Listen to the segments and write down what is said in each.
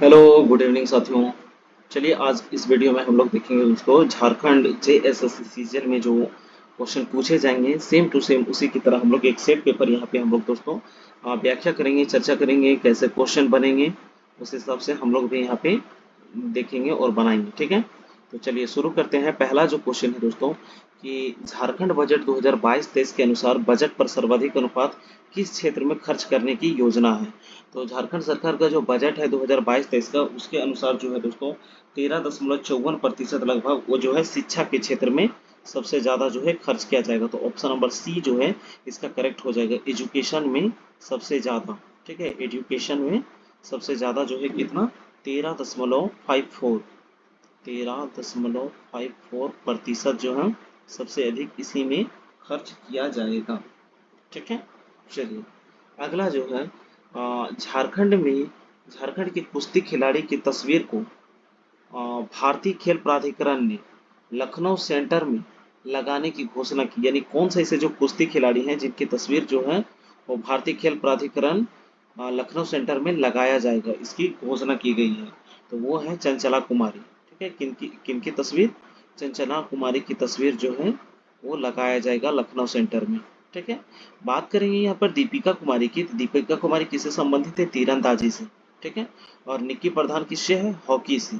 Hello, good evening साथियों। चलिए आज इस वीडियो में हम लोग देखेंगे दोस्तों झारखंड जेएसएससी सीजन में जो क्वेश्चन पूछे जाएंगे सेम टू सेम उसी की तरह हम लोग एक सेट पेपर यहाँ पे हम लोग दोस्तों व्याख्या करेंगे, चर्चा करेंगे कैसे क्वेश्चन बनेंगे। उस हिसाब से हम लोग भी यहाँ पे देखेंगे और बनाएंगे, ठीक है। तो चलिए शुरू करते हैं। पहला जो क्वेश्चन है दोस्तों कि झारखंड बजट 2022-23 के अनुसार बजट पर सर्वाधिक अनुपात किस क्षेत्र में खर्च करने की योजना है। तो झारखंड सरकार का जो बजट है 2022-23 का, उसके अनुसार जो है दोस्तों 13.54% लगभग वो जो है शिक्षा के क्षेत्र में सबसे ज्यादा जो है खर्च किया जाएगा। तो ऑप्शन नंबर सी जो है इसका करेक्ट हो जाएगा, एजुकेशन में सबसे ज्यादा। ठीक है, एजुकेशन में सबसे ज्यादा जो है कितना, 13.54 13.54% जो है सबसे अधिक इसी में खर्च किया जाएगा। ठीक है, चलिए अगला जो है झारखंड के कुश्ती खिलाड़ी की तस्वीर को भारतीय खेल प्राधिकरण ने लखनऊ सेंटर में लगाने की घोषणा की। यानी कौन से ऐसे जो कुश्ती खिलाड़ी हैं जिनकी तस्वीर जो है वो भारतीय खेल प्राधिकरण लखनऊ सेंटर में लगाया जाएगा, इसकी घोषणा की गई है। तो वो है चंचला कुमारी। ठीक है, किनकी तस्वीर, चंचला कुमारी की तस्वीर जो है वो लगाया जाएगा लखनऊ सेंटर में। ठीक है, बात करेंगे यहाँ पर दीपिका कुमारी की। तो दीपिका कुमारी किससे संबंधित है, तीरंदाजी से। ठीक है, और निक्की प्रधान किससे है, हॉकी से।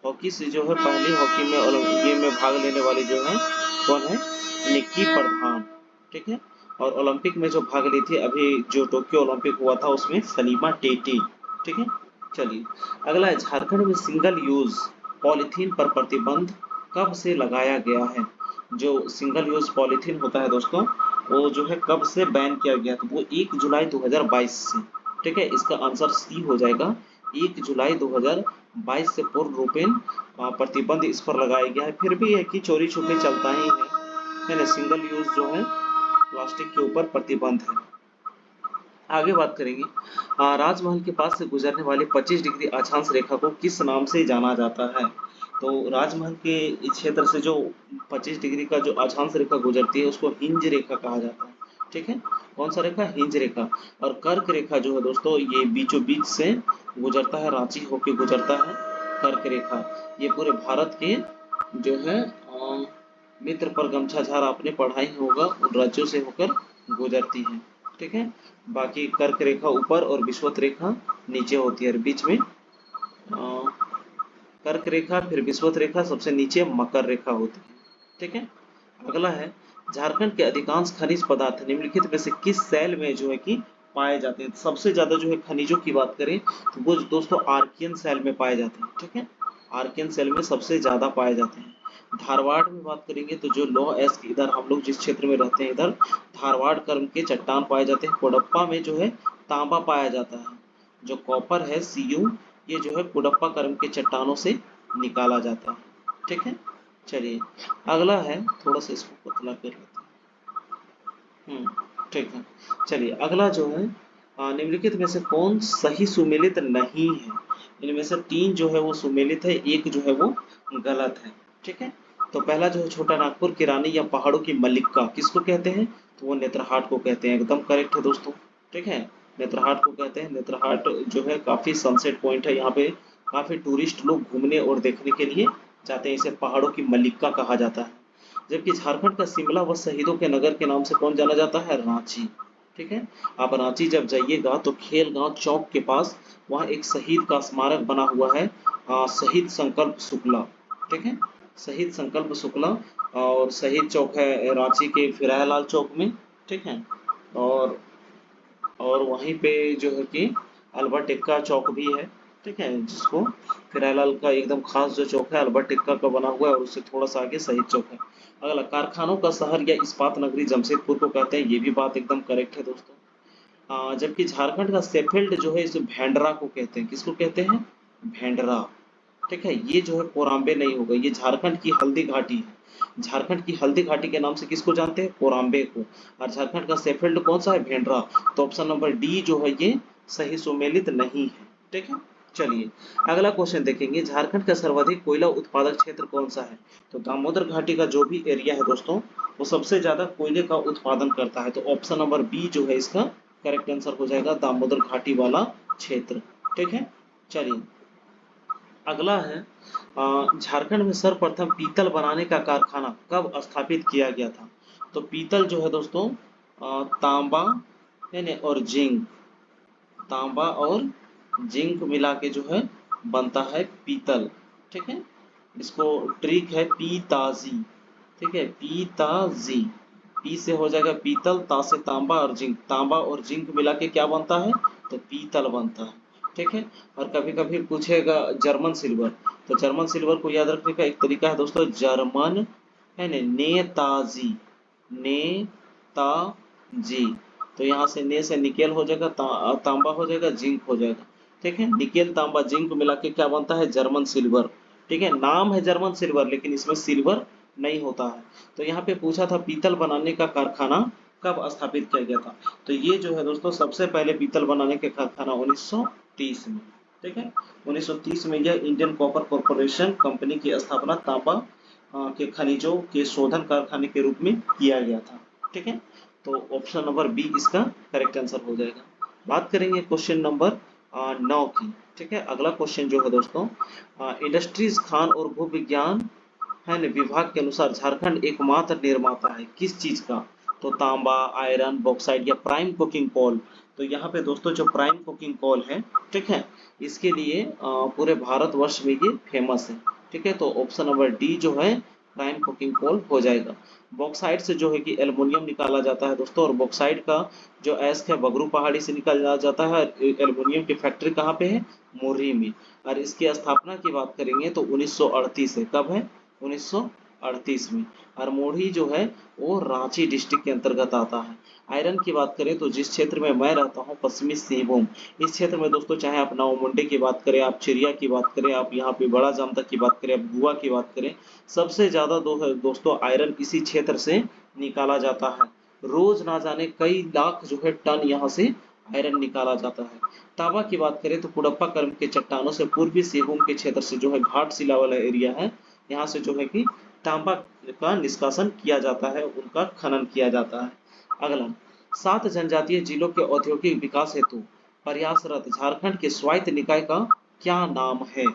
हॉकी से जो है पहली हॉकी में ओलंपिक में भाग लेने वाली जो है कौन है, निक्की प्रधान। ठीक है, और ओलंपिक में जो भाग ली थी अभी जो टोक्यो ओलंपिक हुआ था उसमें सलीमा टेटी। ठीक है, चलिए अगला है झारखंड में सिंगल यूज पॉलीथीन पर प्रतिबंध कब से लगाया गया है। जो सिंगल यूज पॉलीथीन होता है दोस्तों वो जो है कब से बैन किया गया, तो वो 1 जुलाई 2022 से। ठीक है, इसका आंसर सी हो जाएगा, 1 जुलाई 2022 से पूर्ण रूपेण प्रतिबंध इस पर लगाया गया है। फिर भी है कि चोरी छुपे चलता ही है ना, सिंगल यूज जो है प्लास्टिक के ऊपर प्रतिबंध है। आगे बात करेंगे राजमहल के पास से गुजरने वाली 25 डिग्री अक्षांश रेखा को किस नाम से जाना जाता है। तो राजमहल के क्षेत्र से जो 25 डिग्री का जो अक्षांश रेखा गुजरती है उसको हिंज रेखा कहा जाता है। ठीक है, कौन सा रेखा, हिंज रेखा। और कर्क रेखा जो है दोस्तों ये बीचों बीच से गुजरता है, रांची होके गुजरता है कर्क रेखा। ये पूरे भारत के जो है मित्र पर गमछा झार आपने पढ़ा ही होगा, उन राज्यों से होकर गुजरती है। ठीक है, बाकी कर्क रेखा ऊपर और विषुवत रेखा नीचे होती है, और बीच में कर्क रेखा फिर विषुवत रेखा, सबसे नीचे मकर रेखा होती है। ठीक है, अगला है झारखंड के अधिकांश खनिज पदार्थ निम्नलिखित में से किस शैल में जो है कि पाए जाते हैं। सबसे ज्यादा जो है खनिजों की बात करें तो वो दोस्तों आर्कियन शैल में पाए जाते हैं। ठीक है, आर्कियन शैल में सबसे ज्यादा पाए जाते हैं। धारवाड़ में बात करेंगे तो जो लौह अयस्क, इधर हम लोग जिस क्षेत्र में रहते हैं इधर धारवाड़ कर्म के चट्टान पाए जाते हैं। कोडप्पा में जो है तांबा पाया जाता है। जो कॉपर है Cu, ये जो है कुडप्पा कर्म के चट्टानों से निकाला जाता है। ठीक है, चलिए अगला है, थोड़ा सा इसको पतला कर लेते हैं। ठीक है, चलिए अगला जो है निम्नलिखित में से कौन सही सुमेलित नहीं है। इनमें से 3 जो है वो सुमेलित है, एक जो है वो गलत है। ठीक है, तो पहला जो है छोटा नागपुर की रानी या पहाड़ों की मल्लिका किसको कहते हैं, तो वो नेत्रहाट को कहते हैं। एकदम करेक्ट है दोस्तों। ठीक है, नेत्रहाट को कहते हैं। नेत्रहाट जो है काफी सनसेट पॉइंट है, यहाँ पे काफी टूरिस्ट लोग घूमने और देखने के लिए जाते हैं। इसे पहाड़ों की मल्लिका कहा जाता है। जबकि झारखंड का शिमला व शहीदों के नगर के नाम से कौन जाना जाता है, रांची। ठीक है, आप रांची जब जाइएगा तो खेलगांव चौक के पास वहाँ एक शहीद का स्मारक बना हुआ है, शहीद संकल्प शुक्ला। ठीक है, शहीद संकल्प शुक्ला, और शहीद चौक है रांची के फिरायालाल चौक में। ठीक है, और वहीं पे जो है कि अल्बर्ट एक्का चौक भी है। ठीक है, जिसको फिरायलाल का एकदम खास जो चौक है अल्बर्ट एक्का का बना हुआ है, और उससे थोड़ा सा आगे शहीद चौक है। अगला कारखानों का शहर या इस्पात नगरी जमशेदपुर को कहते हैं, ये भी बात एकदम करेक्ट है दोस्तों। जबकि झारखंड का सेफिल्ड जो है इसे भेंडरा को कहते हैं। किसको कहते हैं, भेंडरा। ठीक है, ये जो है कोराम्बे नहीं होगा, ये झारखंड की हल्दी घाटी है। झारखंड की हल्दी घाटी के नाम से किसको जानते हैं, कोराम्बे को। और झारखंड का सेफिल्ड कौन सा है, भेंडरा। तो ऑप्शन नंबर डी जो है ये सही सुमेलित नहीं है। ठीक है, चलिए अगला क्वेश्चन देखेंगे, झारखंड का सर्वाधिक कोयला उत्पादक क्षेत्र कौन सा है। तो दामोदर घाटी का जो भी एरिया है दोस्तों वो सबसे ज्यादा कोयले का उत्पादन करता है। तो ऑप्शन नंबर बी जो है इसका करेक्ट आंसर हो जाएगा, दामोदर घाटी वाला क्षेत्र। ठीक है, चलिए अगला है झारखंड में सर्वप्रथम पीतल बनाने का कारखाना कब स्थापित किया गया था। तो पीतल जो है दोस्तों तांबा है ना और जिंक, तांबा और जिंक मिला के जो है बनता है पीतल। ठीक है, इसको ट्रिक है पीताजी। ठीक है, पीताजी, पी से हो जाएगा पीतल, ता से तांबा और जिंक, तांबा और जिंक मिला के क्या बनता है, तो पीतल बनता है। ठीक है, और कभी कभी पूछेगा जर्मन सिल्वर, तो जर्मन सिल्वर को याद रखने का एक तरीका है दोस्तों, जर्मन है ना नेताजी, नेताजी। तो यहाँ से ने से निकेल हो जाएगा, तांबा हो जाएगा, जिंक हो जाएगा। ठीक है, निकेल तांबा जिंक मिला के क्या बनता है, जर्मन सिल्वर। ठीक है, नाम है जर्मन सिल्वर लेकिन इसमें सिल्वर नहीं होता है। तो यहाँ पे पूछा था पीतल बनाने का कारखाना कब स्थापित किया गया था। तो ये जो है दोस्तों सबसे पहले पीतल बनाने के कारखाना 1930 में। ठीक है, 1930 में यह इंडियन कॉपर कॉरपोरेशन कंपनी की स्थापना तांबा के खनिजों के शोधन कारखाने के रूप में किया गया था। ठीक है, तो ऑप्शन नंबर बी इसका करेक्ट आंसर हो जाएगा। बात करेंगे क्वेश्चन नंबर 9 की। ठीक है, अगला क्वेश्चन जो है दोस्तों इंडस्ट्रीज खान और भू विज्ञान है न विभाग के अनुसार झारखंड एकमात्र निर्माता है किस चीज का। तो तांबा, आयरन, बॉक्साइड या प्राइम कोकिंग कोल। तो यहाँ पे दोस्तों जो प्राइम कोकिंग कोल है, ठीक है, इसके लिए पूरे भारतवर्ष में ये फेमस है। ठीक है, तो ऑप्शन नंबर डी जो है प्राइम कोकिंग कोल हो जाएगा। बॉक्साइड से जो है कि एल्युमिनियम निकाला जाता है दोस्तों, और बॉक्साइड का जो एस्क है बगरू पहाड़ी से निकाला जाता है। एल्युमिनियम की फैक्ट्री कहाँ पे है, मुर्री में। और इसकी स्थापना की बात करेंगे तो 1938 है। कब है, 1938 में। और मोढ़ी जो है वो रांची डिस्ट्रिक्ट के अंतर्गत आता है। आयरन की बात करें तो जिस क्षेत्र में मैं रहता हूँ पश्चिमी सिंहभूम, इस क्षेत्र में दोस्तों चाहे आप नवमुंडे की बात करें, आप चिड़िया की बात करें, आप यहाँ पे बड़ा जामतक की बात करें, आप गुआ की बात करें, सबसे ज्यादा दोस्तों आयरन इसी क्षेत्र से निकाला जाता है। रोज ना जाने कई लाख जो है टन यहाँ से आयरन निकाला जाता है। तांबा की बात करें तो कुड़प्पा कर्म के चट्टानों से पूर्वी सिंहभूम के क्षेत्र से जो है घाट शिला वाला एरिया है, यहाँ से जो है कि तांबा का निष्कासन किया जाता है, उनका खनन किया जाता है। अगला, 7 जनजातीय जिलों के औद्योगिक विकास हेतु प्रयासरत झारखंड के स्वायत्त निकाय का क्या नाम है।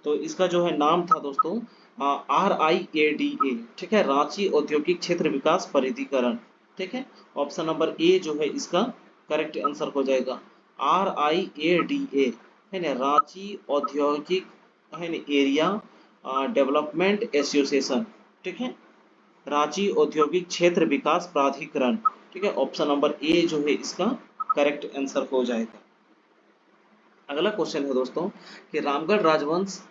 तो इसका जो है नाम था दोस्तों RIADA। ठीक है, रांची औद्योगिक क्षेत्र विकास परिधिकरण। ठीक है, ऑप्शन नंबर ए जो है इसका करेक्ट आंसर हो जाएगा। RIADA है ना, रांची औद्योगिक है ना एरिया डेवलपमेंट एसोसिएशन। ठीक है, रांची औद्योगिक क्षेत्र विकास प्राधिकरण। ठीक है, ऑप्शन नंबर ए जो है इसका करेक्ट आंसर हो जाएगा। अगला क्वेश्चन है दोस्तों कि रामगढ़ राजवंश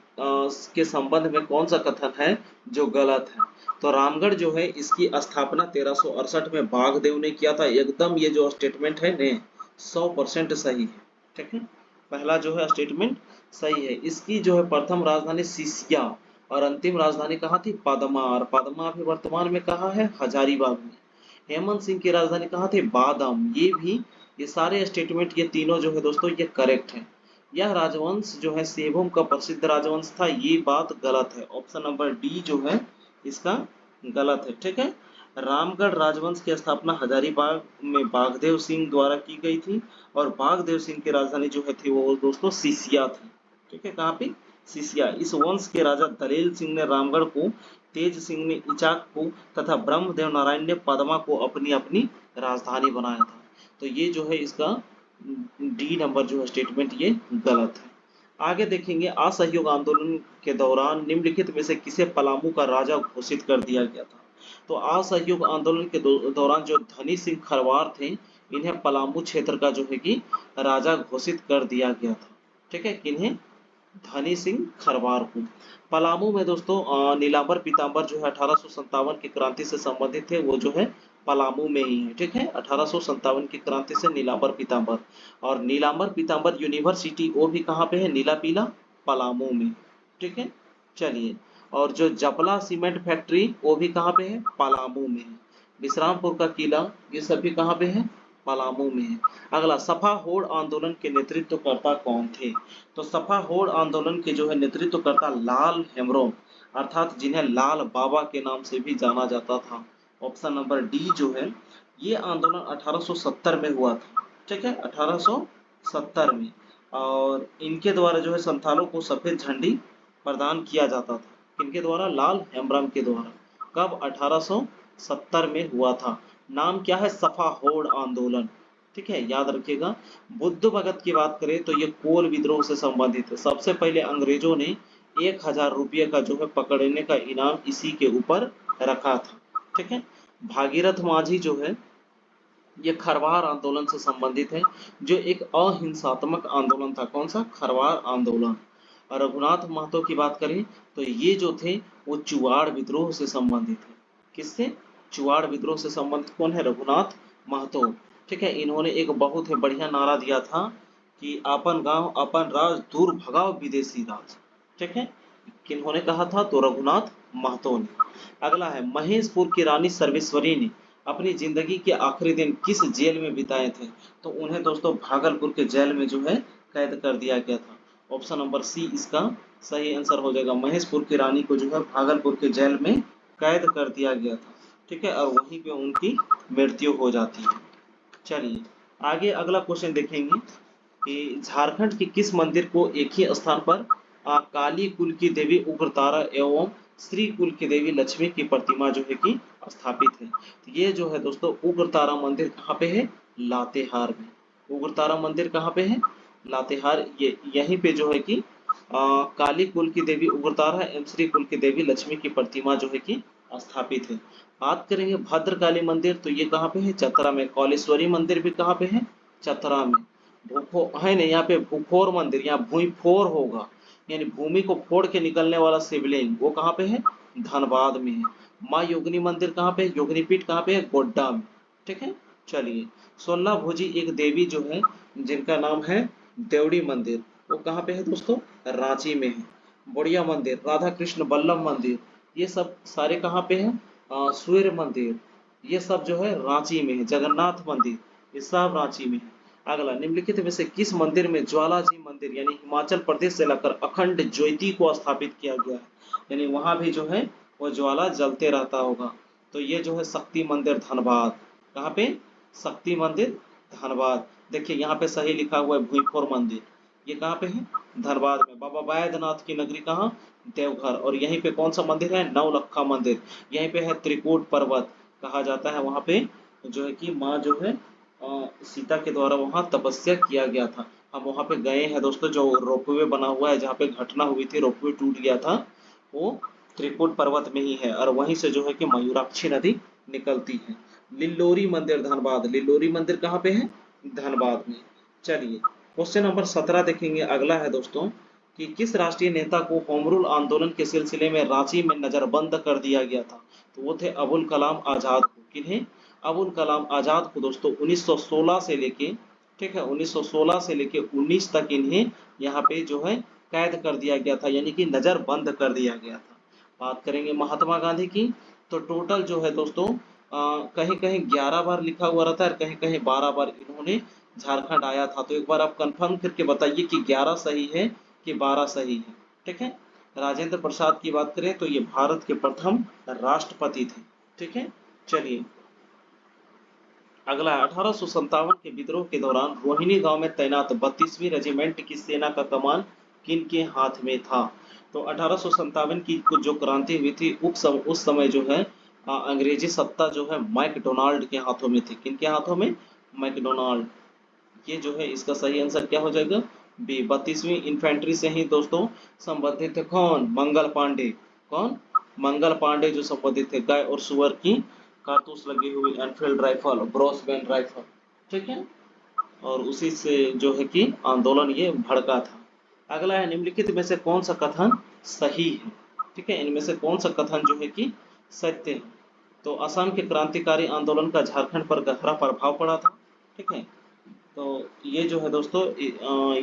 के संबंध में कौन सा कथन है जो गलत है। तो रामगढ़ जो है इसकी स्थापना 1368 में बाघदेव ने किया था। एकदम ये जो स्टेटमेंट है ने 100% सही है। ठीक है, पहला जो है स्टेटमेंट सही है। इसकी जो है प्रथम राजधानी सिसिया और अंतिम राजधानी कहाँ थी, पदमा। और पदमा अभी वर्तमान में कहाँ है, हजारीबाग में। हेमंत सिंह की राजधानी कहाँ थी, बादम। ये भी, ये सारे स्टेटमेंट ये तीनों जो है दोस्तों ये करेक्ट है। यह राजवंश जो है सिंहभूम का प्रसिद्ध राजवंश था, ये बात गलत है। ऑप्शन नंबर डी जो है इसका गलत है। ठीक है, रामगढ़ राजवंश की स्थापना हजारीबाग में बाघदेव सिंह द्वारा की गई थी, और बाघदेव सिंह की राजधानी जो है थी वो दोस्तों सिसिया थी। ठीक है, कहाँ पे, सिसिया। इस वंश के राजा दलेल सिंह ने रामगढ़ को, तेज सिंह ने इचाक को तथा ब्रह्मदेव नारायण ने पदमा को अपनी अपनी राजधानी बनाया था। तो ये जो है इसका डी नंबर जो है स्टेटमेंट ये गलत है। आगे देखेंगे, असहयोग आंदोलन के दौरान निम्नलिखित में से किसे पलामू का राजा घोषित कर दिया गया था। तो असहयोग आंदोलन के दौरान जो धनी सिंह खरवार थे, इन्हें पलामू क्षेत्र का जो है कि राजा घोषित कर दिया गया था। ठीक है, किन्हें, धनी सिंह खरवार को। पलामू में दोस्तों नीलांबर पीताम्बर जो है 1857 की क्रांति से संबंधित थे, वो जो है पलामू में ही है। ठीक है, 1857 की क्रांति से नीलांबर पीताम्बर। और नीलांबर पीताम्बर यूनिवर्सिटी वो भी कहाँ पे है, नीला पीला, पलामू में। ठीक है, चलिए, और जो जपला सीमेंट फैक्ट्री वो भी कहाँ पे है, पलामू में है। विश्रामपुर का किला, ये सब भी कहाँ पे है, पलामू में है। अगला, सफा होड़ आंदोलन के नेतृत्वकर्ता कौन थे। तो सफा होड़ आंदोलन के जो है नेतृत्वकर्ता लाल हेम्ब्रोम, अर्थात जिन्हें लाल बाबा के नाम से भी जाना जाता था। ऑप्शन नंबर डी जो है, ये आंदोलन 1870 में हुआ था। ठीक है, 1870 में। और इनके द्वारा जो है संथालों को सफेद झंडी प्रदान किया जाता था। किनके द्वारा? लाल हेम्ब्रम के द्वारा। कब? 1870 में हुआ था। नाम क्या है? सफा होड़ आंदोलन। ठीक है, याद रखिएगा। बुद्ध भगत की बात करें तो ये कोल विद्रोह से संबंधित है। सबसे पहले अंग्रेजों ने 1000 रुपये का जो है पकड़ने का इनाम इसी के ऊपर रखा था। ठीक है। भागीरथ माझी जो है ये खरवार आंदोलन से संबंधित है, जो एक अहिंसात्मक आंदोलन था। कौन सा? खरवार आंदोलन। और रघुनाथ महतो की बात करें तो ये जो थे वो चुवाड़ विद्रोह से संबंधित है। किससे? चुवाड़ विद्रोह से संबंधित कौन है? रघुनाथ महतो। ठीक है, इन्होंने एक बहुत ही बढ़िया नारा दिया था कि अपन गांव अपन राज दूर भगाओ विदेशी राज। ठीक है, किन्होंने कहा था? तो रघुनाथ महतो ने। अगला है महेशपुर की रानी सर्वेश्वरी ने अपनी जिंदगी के आखिरी दिन किस जेल में बिताए थे? तो उन्हें दोस्तों भागलपुर के जेल में जो है कैद कर दिया गया था। ऑप्शन नंबर सी इसका सही आंसर हो जाएगा। महेशपुर की रानी को जो है भागलपुर के जेल में कैद कर दिया गया था। ठीक है, और वहीं पे उनकी मृत्यु हो जाती है। चलिए आगे अगला क्वेश्चन देखेंगे कि झारखंड के किस मंदिर को एक ही स्थान पर काली कुल की देवी उग्रतारा एवं श्री कुल की देवी लक्ष्मी की प्रतिमा जो है कि स्थापित है? तो ये जो है दोस्तों उग्रतारा मंदिर कहाँ पे है? लातेहार में। उग्रतारा मंदिर कहाँ पे है? लातेहार। ये यहीं पे जो है कि काली कुल की देवी उग्रतारा एवं श्री कुल की देवी लक्ष्मी की प्रतिमा जो है कि स्थापित है। बात करेंगे भद्रकाली मंदिर तो ये कहाँ पे है? चतरा में। कौलेश्वरी मंदिर भी कहाँ पे है? चतरा में। भूखो है नहीं, यहाँ पे भूखोर मंदिर, यहाँ भूईफोर होगा, यानी भूमि को फोड़ के निकलने वाला शिवलिंग, वो कहाँ पे है? धनबाद में है। माँ योगिनी मंदिर कहाँ पे है? योगिनी पीठ कहाँ पे है? गोड्डा में। ठीक है। चलिए 16 भुजी एक देवी जो है जिनका नाम है देवड़ी मंदिर, वो कहाँ पे है दोस्तों? रांची में है। बुढ़िया मंदिर, राधा कृष्ण बल्लभ मंदिर, ये सब सारे कहाँ पे हैं? सूर्य मंदिर, ये सब जो है रांची में है। जगन्नाथ मंदिर, ये सब रांची में है। अगला निम्नलिखित में से किस मंदिर में ज्वाला जी मंदिर यानी हिमाचल प्रदेश से लाकर अखंड ज्योति को स्थापित किया गया है? यानी वहां भी जो है वो ज्वाला जलते रहता होगा। तो ये जो है शक्ति मंदिर धनबाद। कहाँ पे? शक्ति मंदिर धनबाद। देखिए यहाँ पे सही लिखा हुआ है भूईफोर मंदिर, ये कहाँ पे है? धनबाद में। बाबा बैद्यनाथ की नगरी कहाँ? देवघर। और यहीं पे कौन सा मंदिर है? नवलखा मंदिर। यहीं पे है त्रिकूट पर्वत, कहा जाता है वहां पे जो है कि माँ जो है सीता के द्वारा वहां तपस्या किया गया था। हम वहां पे गए हैं दोस्तों, जो रोपवे बना हुआ है जहाँ पे घटना हुई थी, रोपवे टूट गया था, वो त्रिकूट पर्वत में ही है। और वहीं से जो है कि मयूराक्षी नदी निकलती है। लिल्लोरी मंदिर धनबाद। लिल्लोरी मंदिर कहाँ पे है? धनबाद में। चलिए क्वेश्चन नंबर 17 देखेंगे। अगला है दोस्तों कि किस राष्ट्रीय नेता को होम रूल आंदोलन के सिलसिले में रांची में नजरबंद कर दिया गया था? तो वो थे अबुल कलाम आजाद को। किन्हें? अबुल कलाम आजाद को दोस्तों 1916 से लेके, ठीक है, 1916 से लेके 19 तक इन्हें यहाँ पे जो है कैद कर दिया गया था, यानी कि नजरबंद कर दिया गया था। बात करेंगे महात्मा गांधी की तो टोटल जो है दोस्तों कहीं कहीं 11 बार लिखा हुआ रहता है और कहीं कहीं 12 बार इन्होंने झारखंड आया था। तो एक बार आप कंफर्म करके बताइए कि 11 सही है कि 12 सही है। ठीक है। राजेंद्र प्रसाद की बात करें तो ये भारत के प्रथम राष्ट्रपति थे। ठीक है। चलिए अगला 1857 के विद्रोह के दौरान रोहिणी गांव में तैनात 32वीं रेजिमेंट की सेना का कमान किन के हाथ में था? तो 1857 की जो क्रांति हुई थी उस समय जो है अंग्रेजी सत्ता जो है मैकडोनाल्ड के हाथों में थी। किन के हाथों में? मैकडोनाल्ड। ये जो है इसका सही आंसर क्या हो जाएगा? बी। 32वीं इन्फेंट्री से ही दोस्तों संबंधित थे कौन? मंगल पांडे। कौन? मंगल पांडे जो संबंधित थे गाय और सुअर की कारतूस लगी हुई एनफील्ड राइफल, ब्रॉसबैंड राइफल। ठीक है। और उसी से जो है कि आंदोलन ये भड़का था। अगला है निम्नलिखित में से कौन सा कथन सही है? ठीक है, इनमें से कौन सा कथन जो है कि सत्य है? तो असम के क्रांतिकारी आंदोलन का झारखंड पर गहरा प्रभाव पड़ा था। ठीक है, तो ये जो है दोस्तों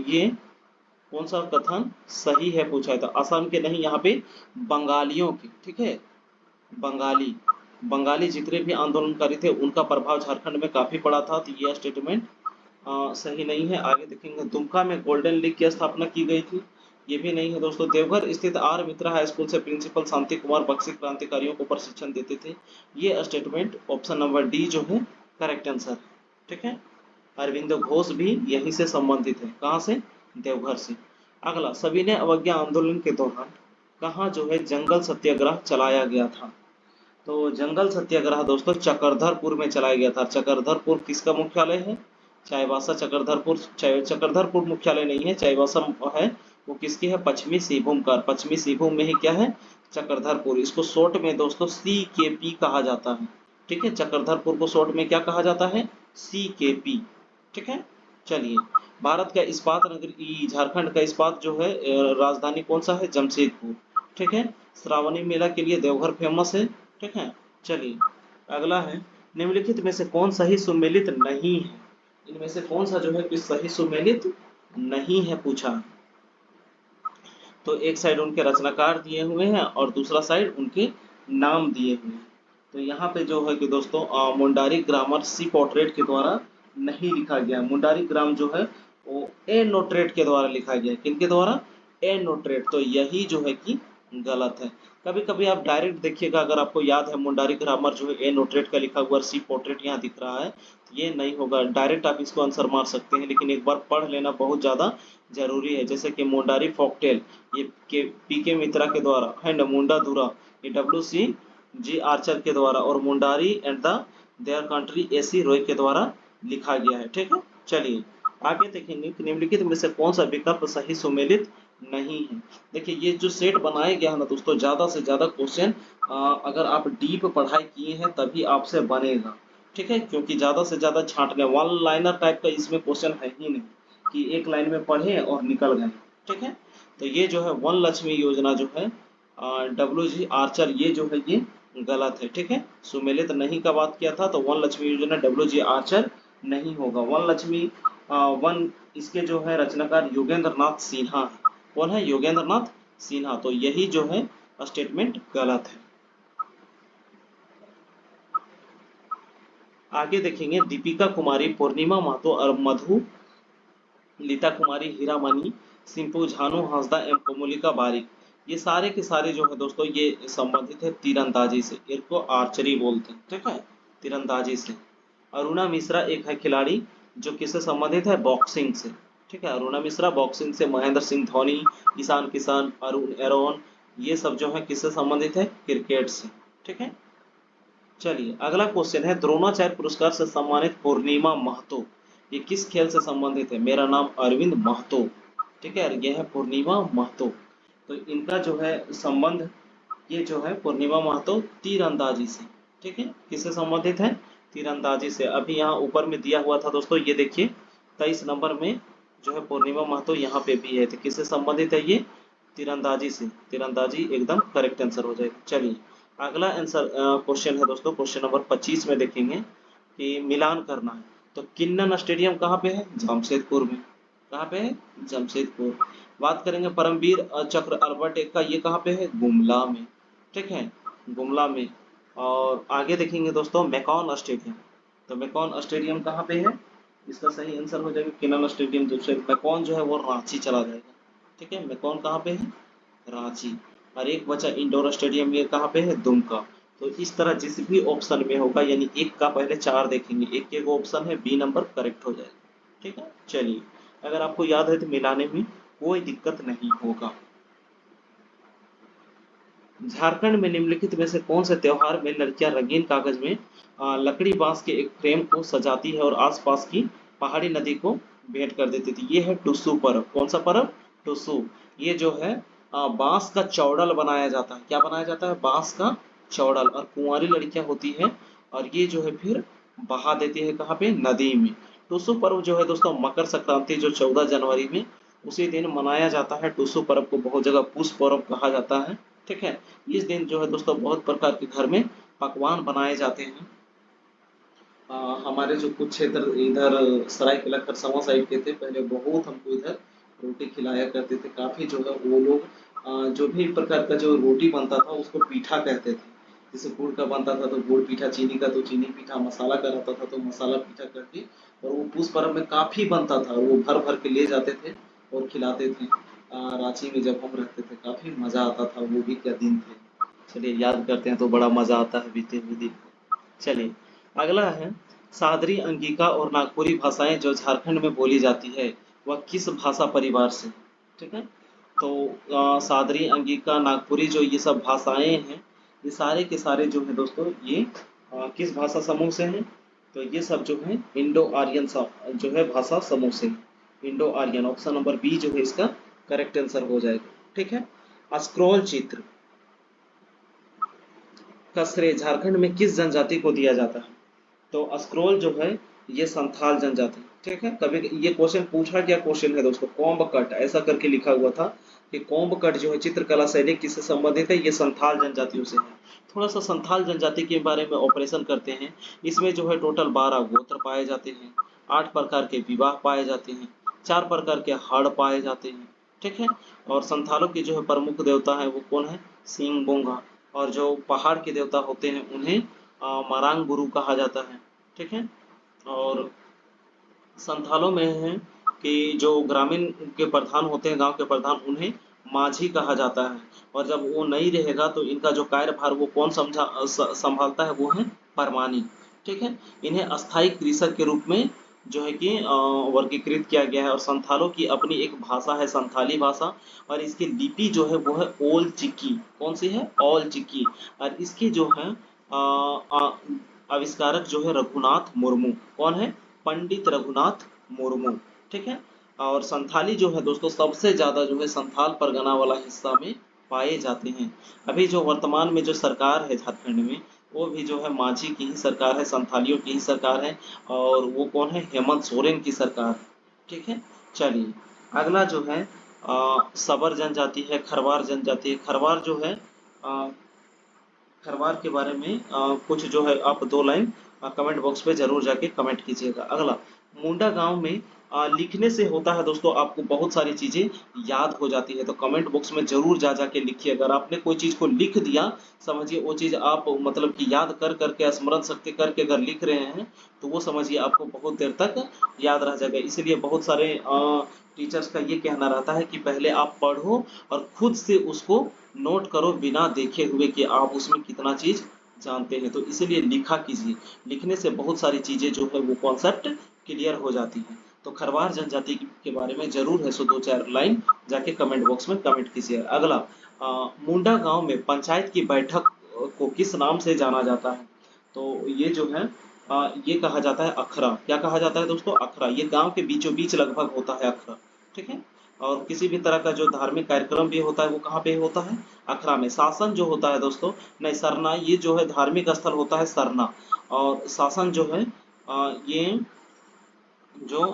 ये कौन सा कथन सही है पूछा था? असम के नहीं, यहाँ पे बंगालियों के। ठीक है, बंगाली बंगाली जितने भी आंदोलनकारी थे उनका प्रभाव झारखंड में काफी पड़ा था। तो यह स्टेटमेंट सही नहीं है। आगे देखेंगे दुमका में गोल्डन लीग की स्थापना की गई थी, ये भी नहीं है दोस्तों। देवघर स्थित आर मित्रा हाई स्कूल से प्रिंसिपल शांति कुमार बख्शी क्रांतिकारियों को प्रशिक्षण देते थे। ये स्टेटमेंट ऑप्शन नंबर डी जो है करेक्ट आंसर। ठीक है। अरविंदो घोष भी यहीं से संबंधित है। कहाँ से? देवघर से। अगला सविनय अवज्ञा आंदोलन के दौरान कहाँ जो है जंगल सत्याग्रह चलाया गया था? तो जंगल सत्याग्रह दोस्तों चक्रधरपुर में चलाया गया था। चक्रधरपुर किसका मुख्यालय है? चाईबासा चक्रधरपुर। चक्रधरपुर मुख्यालय नहीं है, चाईबासा है। वो किसकी है? पश्चिमी सिंहभूम का। पश्चिमी सिंहभूम में ही क्या है? चक्रधरपुर। इसको शॉर्ट में दोस्तों CKP कहा जाता है। ठीक है, चक्रधरपुर को शॉर्ट में क्या कहा जाता है? CKP। ठीक है, चलिए। भारत का इस्पात नगरी, झारखंड का इस्पात जो है राजधानी कौन सा है? जमशेदपुर। ठीक है, श्रावणी मेला के लिए देवघर फेमस है। ठीक है, चलिए। अगला है, निम्नलिखित में से कौन सही सुमेलित नहीं है? इनमें से कौन सा जो है कि सही सुमेलित नहीं है पूछा। तो एक साइड उनके रचनाकार दिए हुए हैं और दूसरा साइड उनके नाम दिए हुए हैं। तो यहाँ पे जो है कि दोस्तों मुंडारी ग्रामर सी पोर्ट्रेट के द्वारा नहीं लिखा गया। मुंडारी ग्राम जो है वो ए नोट्रेट के द्वारा लिखा गया है। किनके द्वारा? ए नोट्रेट। तो यही जो है कि गलत है। कभी कभी आप डायरेक्ट देखिएगा, अगर आपको याद है मुंडारी ग्रामर जो है ए नोट्रेट का लिखा हुआ, सी पोर्ट्रेट यहाँ दिख रहा है, तो ये नहीं होगा। डायरेक्ट आप इसको आंसर मार सकते हैं, लेकिन एक बार पढ़ लेना बहुत ज्यादा जरूरी है। जैसे कि मुंडारी फॉकटेल ये के PK मित्रा के द्वारा है न, मुंडाधुरा ये WCG आर्चर के द्वारा, और Mundari and the their country AC Roy के द्वारा लिखा गया है। ठीक है, चलिए आगे देखेंगे कि निम्नलिखित में से कौन सा विकल्प सही सुमेलित नहीं है। देखिए ये जो सेट बनाया गया है ना दोस्तों, ज्यादा से ज्यादा क्वेश्चन अगर आप डीप पढ़ाई किए हैं तभी आपसे बनेगा। ठीक है, क्योंकि ज्यादा से ज्यादा छांटने वन लाइनर टाइप का इसमें क्वेश्चन है ही नहीं कि एक लाइन में पढ़े और निकल गए। ठीक है, तो ये जो है वन लक्ष्मी योजना जो है WG आर्चर, ये जो है ये गलत है। ठीक है, सुमेलित नहीं का बात किया था, तो वन लक्ष्मी योजना WG आर्चर नहीं होगा। वन लक्ष्मी वन इसके जो है रचनाकार योगेंद्र नाथ सिन्हा है। कौन है? योगेंद्र नाथ सिन्हा। तो यही जो है स्टेटमेंट गलत है। आगे देखेंगे, दीपिका कुमारी, पूर्णिमा महतो और मधु लीता कुमारी, हीरामणि, सिंपू, झानू हांसदा एवं कोमोलिका बारिक, ये सारे के सारे जो है दोस्तों ये संबंधित है तीरंदाजी से। इनको आर्चरी बोलते हैं। ठीक है, तीरंदाजी से। अरुणा मिश्रा एक है खिलाड़ी जो किससे संबंधित है? बॉक्सिंग से। ठीक है, अरुणा मिश्रा बॉक्सिंग से। महेंद्र सिंह धोनी, ईशान किशन, अरुण एरोन, ये सब जो है किससे संबंधित है? क्रिकेट से। ठीक है, चलिए अगला क्वेश्चन है, द्रोणाचार्य पुरस्कार से सम्मानित पूर्णिमा महतो, ये किस खेल से संबंधित है? मेरा नाम अरविंद महतो। ठीक है, यह है पूर्णिमा महतो। तो इनका जो है संबंध, ये जो है पूर्णिमा महतो तीरंदाजी से। ठीक है, किससे संबंधित है? तीरंदाजी से। अभी यहाँ ऊपर में दिया हुआ था दोस्तों, ये देखिए 23 नंबर में जो है पूर्णिमा महतो यहाँ पे भी है। तो किससे संबंधित है? ये तीरंदाजी से। तीरंदाजी एकदम करेक्ट आंसर हो जाएगा। चलिए अगला आंसर क्वेश्चन है दोस्तों, क्वेश्चन नंबर 25 में देखेंगे कि मिलान करना है। तो किन्नन स्टेडियम कहाँ पे है? जमशेदपुर में। कहाँ पे है? जमशेदपुर। बात करेंगे परमवीर चक्र अल्बर्ट एक का, ये कहाँ पे है? गुमला में। ठीक है, गुमला में। और आगे देखेंगे दोस्तों मैकॉन स्टेडियम। तो मैकॉन स्टेडियम कहाँ पे है? इसका सही आंसर हो जाएगा किन्नन स्टेडियम। दूसरे मैकॉन जो है वो रांची चला जाएगा। ठीक है, मैकॉन कहाँ पे है? रांची। और एक बचा इंडोर स्टेडियम, ये कहाँ पे है? दुमका। तो इस तरह जिस भी ऑप्शन में होगा, यानी एक का पहले 4 देखेंगे, एक एक ऑप्शन है, बी नंबर करेक्ट हो जाएगा। ठीक है, चलिए अगर आपको याद है तो मिलाने में कोई दिक्कत नहीं होगा। झारखंड में निम्नलिखित में से कौन से त्योहार में लड़कियां रंगीन कागज में लकड़ी बांस के एक फ्रेम को सजाती है और आसपास की पहाड़ी नदी को भेंट कर देती थी? ये है टुसु पर्व। कौन सा पर्व? टुसु। ये जो है बांस का चौड़ल बनाया जाता है। क्या बनाया जाता है? बांस का चौड़ल। और कुंवारी लड़कियां होती है और ये जो है फिर बहा देती है कहाँ पे? नदी में। टुसु पर्व जो है दोस्तों मकर संक्रांति जो 14 जनवरी में उसी दिन मनाया जाता है। टुसु पर्व को बहुत जगह पुष पर्व कहा जाता है। ठीक है, इस दिन जो है दोस्तों बहुत प्रकार के घर में पकवान बनाए जाते हैं। हमारे जो कुछ क्षेत्र इधर सरायकेला खरसावां साइड के थे, पहले बहुत हमको इधर रोटी खिलाया करते थे। काफी जो है वो लोग जो भी प्रकार का जो रोटी बनता था उसको पीठा कहते थे। जैसे गुड़ का बनता था तो गुड़ पीठा, चीनी का तो चीनी पीठा, मसाला का रहता था तो मसाला पीठा करके, और वो पुष पर्व में काफी बनता था। वो भर भर के ले जाते थे और खिलाते थे। रांची में जब हम रहते थे काफी मजा आता था। वो भी क्या दिन थे। चलिए याद करते हैं तो बड़ा मजा आता है बीते हुए दिन को। चलिए अगला है, सादरी, अंगिका और नागपुरी भाषाएं जो झारखंड में बोली जाती है वह किस भाषा परिवार से? ठीक है, तो सादरी, अंगिका, नागपुरी जो ये सब भाषाएं हैं, ये सारे के सारे जो है दोस्तों ये किस भाषा समूह से हैं? तो ये सब जो है इंडो आर्यन जो है भाषा समूह से, Indo Aryan. Option number B जो है इसका करेक्ट आंसर हो जाएगा। ठीक है। स्क्रॉल चित्र का श्रेय झारखंड में किस जनजाति को दिया जाता है? तो स्क्रॉल जो है ये संथाल जनजाति। ठीक है। कभी ये क्वेश्चन पूछा गया क्वेश्चन है दोस्तों, कोम्ब कट ऐसा करके लिखा हुआ था कि कोम्ब कट जो है चित्रकला शैली किससे संबंधित है? ये संथाल जनजातियों से है। थोड़ा सा संथाल जनजाति के बारे में ऑपरेशन करते हैं। इसमें जो है टोटल 12 गोत्र पाए जाते हैं, 8 प्रकार के विवाह पाए जाते हैं, 4 प्रकार के हड़ पाए जाते हैं। ठीक है। और संथालों की जो है प्रमुख देवता है वो कौन है? सिंह बोंगा। और जो पहाड़ के देवता होते हैं उन्हें मरांग गुरु कहा जाता है। ठीक है। और संथालों में है कि जो ग्रामीण के प्रधान होते हैं, गांव के प्रधान, उन्हें माझी कहा जाता है। और जब वो नहीं रहेगा तो इनका जो कार्यभार वो कौन संभालता है? वो है परमानी। ठीक है। इन्हें अस्थायी कृषक के रूप में जो है कि वर्गीकृत किया गया है। और संथालों की अपनी एक भाषा है संथाली भाषा, और इसकी लिपि जो है वो है ओल चिकी। कौन सी है? ओल चिकी। और इसकी जो है आविष्कारक जो है रघुनाथ मुर्मू। कौन है? पंडित रघुनाथ मुर्मू। ठीक है। और संथाली जो है दोस्तों सबसे ज्यादा जो है संथाल परगना वाला हिस्सा में पाए जाते हैं। अभी जो वर्तमान में जो सरकार है झारखंड में, वो भी जो है माझी की ही सरकार है, संथालियों की ही सरकार है। और वो कौन है? हेमंत सोरेन की सरकार। ठीक है। चलिए अगला जो है सबर जनजाति है, खरवार जनजाति है। खरवार जो है खरवार के बारे में कुछ जो है आप 2 लाइन कमेंट बॉक्स पे जरूर जाके कमेंट कीजिएगा। अगला, मुंडा गांव में लिखने से होता है दोस्तों आपको बहुत सारी चीजें याद हो जाती है। तो कमेंट बॉक्स में जरूर जा जाके लिखिए। अगर आपने कोई चीज को लिख दिया, समझिए वो चीज आप मतलब कि याद कर करके, स्मरण शक्ति करके अगर लिख रहे हैं तो वो समझिए आपको बहुत देर तक याद रह जाएगा। इसीलिए बहुत सारे टीचर्स का ये कहना रहता है कि पहले आप पढ़ो और खुद से उसको नोट करो बिना देखे हुए कि आप उसमें कितना चीज जानते हैं। तो इसीलिए लिखा कीजिए। लिखने से बहुत सारी चीजें जो है वो कॉन्सेप्ट क्लियर हो जाती है। तो खरवार जनजाति के बारे में जरूर है सो 2-4 लाइन जाके कमेंट बॉक्स में कमेंट कीजिए। अगला, मुंडा गांव में पंचायत की बैठक को किस नाम से जाना जाता है? तो ये जो है ये कहा जाता है अखरा। क्या कहा जाता है दोस्तों? अखरा। ये गांव के बीचों बीच लगभग होता है अखरा। ठीक है। और किसी भी तरह का जो धार्मिक कार्यक्रम भी होता है वो कहाँ पे होता है? अखरा में। शासन जो होता है दोस्तों, नहीं सरना, ये जो है धार्मिक स्थल होता है सरना। और शासन जो है ये जो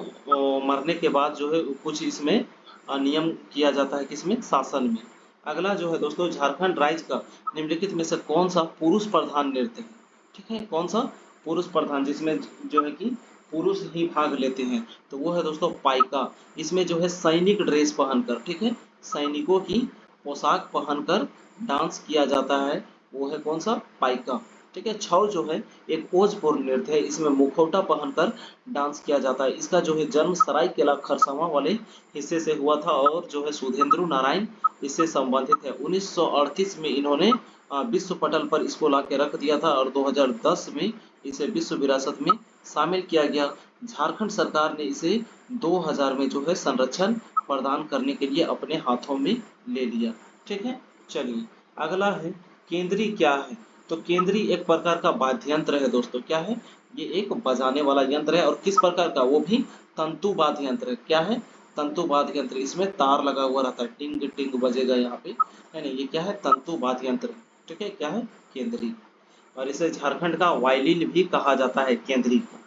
मरने के बाद जो है कुछ इसमें नियम किया जाता है। किसमें? शासन में। अगला जो है दोस्तों, झारखंड राज्य का निम्नलिखित में से कौन सा पुरुष प्रधान नृत्य है? ठीक है। कौन सा पुरुष प्रधान, जिसमें जो है कि पुरुष ही भाग लेते हैं? तो वो है दोस्तों पाइका। इसमें जो है सैनिक ड्रेस पहनकर, ठीक है, सैनिकों की पोशाक पहनकर डांस किया जाता है। वो है कौन सा? पाइका। ठीक है। छऊ जो है एक ओजपूर्ण नृत्य है। इसमें मुखौटा पहनकर डांस किया जाता है। इसका जो है जन्म सरायकेला खरसावां वाले हिस्से से हुआ था। और जो है सुधेंद्र नारायण इससे संबंधित है। 1938 में इन्होंने विश्व पटल पर इसको ला के रख दिया था। और 2010 में इसे विश्व विरासत में शामिल किया गया। झारखंड सरकार ने इसे 2000 में जो है संरक्षण प्रदान करने के लिए अपने हाथों में ले लिया। ठीक है। चलिए अगला है केंद्री क्या है? तो केंद्री एक प्रकार का वाद्य यंत्र है दोस्तों। क्या है? ये एक बजाने वाला यंत्र है। और किस प्रकार का? वो भी तंतु वाद्य यंत्र है। क्या है? तंतु वाद्य यंत्र। इसमें तार लगा हुआ रहता है, टिंग टिंग बजेगा यहाँ पे, है नहीं? ये क्या है? तंतु वाद्य यंत्र। ठीक है। क्या है? केंद्री। और इसे झारखंड का वायलिन भी कहा जाता है, केंद्री को।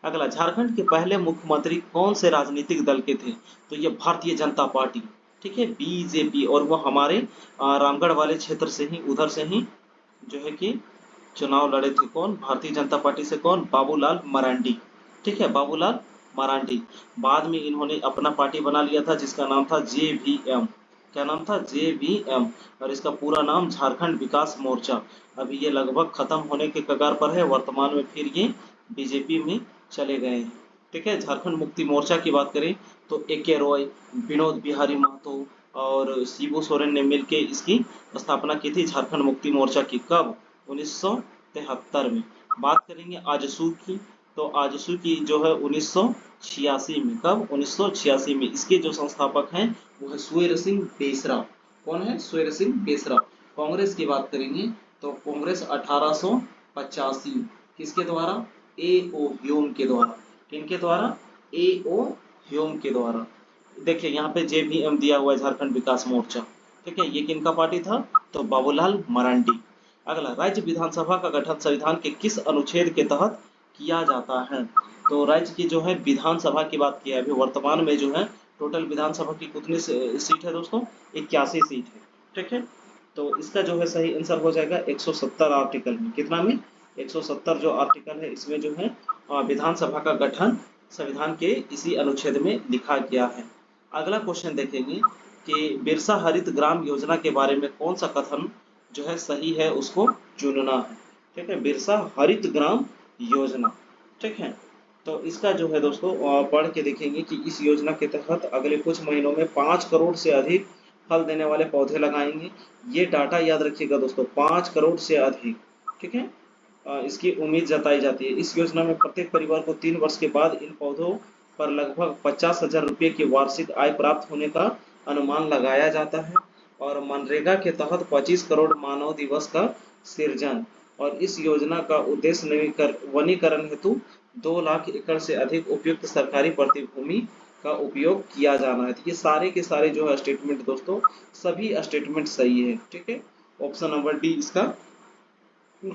अगला, झारखंड के पहले मुख्यमंत्री कौन से राजनीतिक दल के थे? तो ये भारतीय जनता पार्टी। ठीक है, बीजेपी। और वो हमारे रामगढ़ वाले क्षेत्र से ही, उधर से ही जो है कि चुनाव लड़े थे। कौन? भारतीय जनता पार्टी से। कौन? बाबूलाल मरांडी। ठीक है, बाबूलाल मरांडी। बाद में इन्होंने अपना पार्टी बना लिया था जिसका नाम था JVM। क्या नाम था? JVM। और इसका पूरा नाम झारखंड विकास मोर्चा। अभी ये लगभग खत्म होने के कगार पर है। वर्तमान में फिर ये बीजेपी में चले गए हैं। ठीक है। झारखंड मुक्ति मोर्चा की बात करें तो AK रॉय, विनोद बिहारी महतो और शिबू सोरेन ने मिलकर इसकी स्थापना की थी, झारखंड मुक्ति मोर्चा की। कब? 1973 में। बात करेंगे आजसू की, तो आजसू की जो है 1986 में। कब? 1986 में। इसके जो संस्थापक हैं वो है सूर्य सिंह बेसरा। कौन है? सूर्य सिंह बेसरा। कांग्रेस की बात करेंगे तो कांग्रेस 1885 किसके द्वारा? ए ओ ह्यूम के द्वारा। किनके द्वारा? ए ओ ह्यूम के द्वारा। देखिए यहाँ पे JVM दिया हुआ है, झारखंड विकास मोर्चा। ठीक है, ये किनका पार्टी था? तो बाबूलाल मरांडी। अगला, राज्य विधानसभा का गठन संविधान के किस अनुच्छेद के तहत किया जाता है? तो राज्य की जो है विधानसभा की बात किया है, अभी वर्तमान में जो है टोटल विधानसभा की कितनी सीट है दोस्तों? 81 सीट है। ठीक है, तो इसका जो है सही आंसर हो जाएगा 170 आर्टिकल में। कितना में? 170 जो आर्टिकल है इसमें जो है विधानसभा का गठन संविधान के इसी अनुच्छेद में लिखा गया है। अगला क्वेश्चन देखेंगे कि बिरसा हरित ग्राम योजना के बारे में कौन सा कथन जो है सही है उसको चुनना है। ठीक है, बिरसा हरित ग्राम योजना। ठीक है, तो इसका जो है दोस्तों पढ़ के देखेंगे कि इस योजना के तहत अगले कुछ महीनों में 5 करोड़ से अधिक फल देने वाले पौधे लगाएंगे। ये डाटा याद रखिएगा दोस्तों, 5 करोड़ से अधिक। ठीक है, इसकी उम्मीद जताई जाती है। इस योजना में प्रत्येक परिवार को 3 वर्ष के बाद इन पौधों पर लगभग 50,000 रुपये की वार्षिक आय प्राप्त होने का अनुमान लगाया जाता है। और मनरेगा के तहत 25 करोड़ मानव दिवस का सृजन। और इस योजना का उद्देश्य वनीकरण हेतु 2 लाख एकड़ से अधिक उपयुक्त सरकारी प्रतिभूमि का उपयोग किया जाना है। तो ये सारे के सारे जो है स्टेटमेंट दोस्तों, सभी स्टेटमेंट सही है। ठीक है, ऑप्शन नंबर डी इसका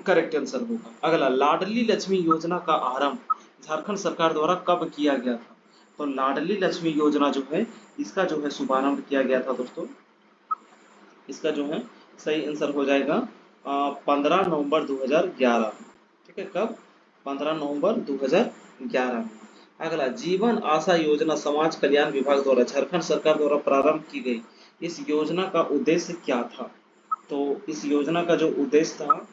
करेक्ट आंसर होगा। अगला, लाडली लक्ष्मी योजना का आरंभ झारखंड सरकार द्वारा कब किया गया था? तो लाडली लक्ष्मी योजना जो है इसका जो है शुभारंभ किया गया था दोस्तों। इसका जो है सही आंसर हो जाएगा 15 नवंबर 2011। ठीक है, कब? 15 नवंबर 2011 में। अगला, जीवन आशा योजना समाज कल्याण विभाग द्वारा झारखंड सरकार द्वारा प्रारंभ की गई। इस योजना का उद्देश्य क्या था? तो इस योजना का जो उद्देश्य था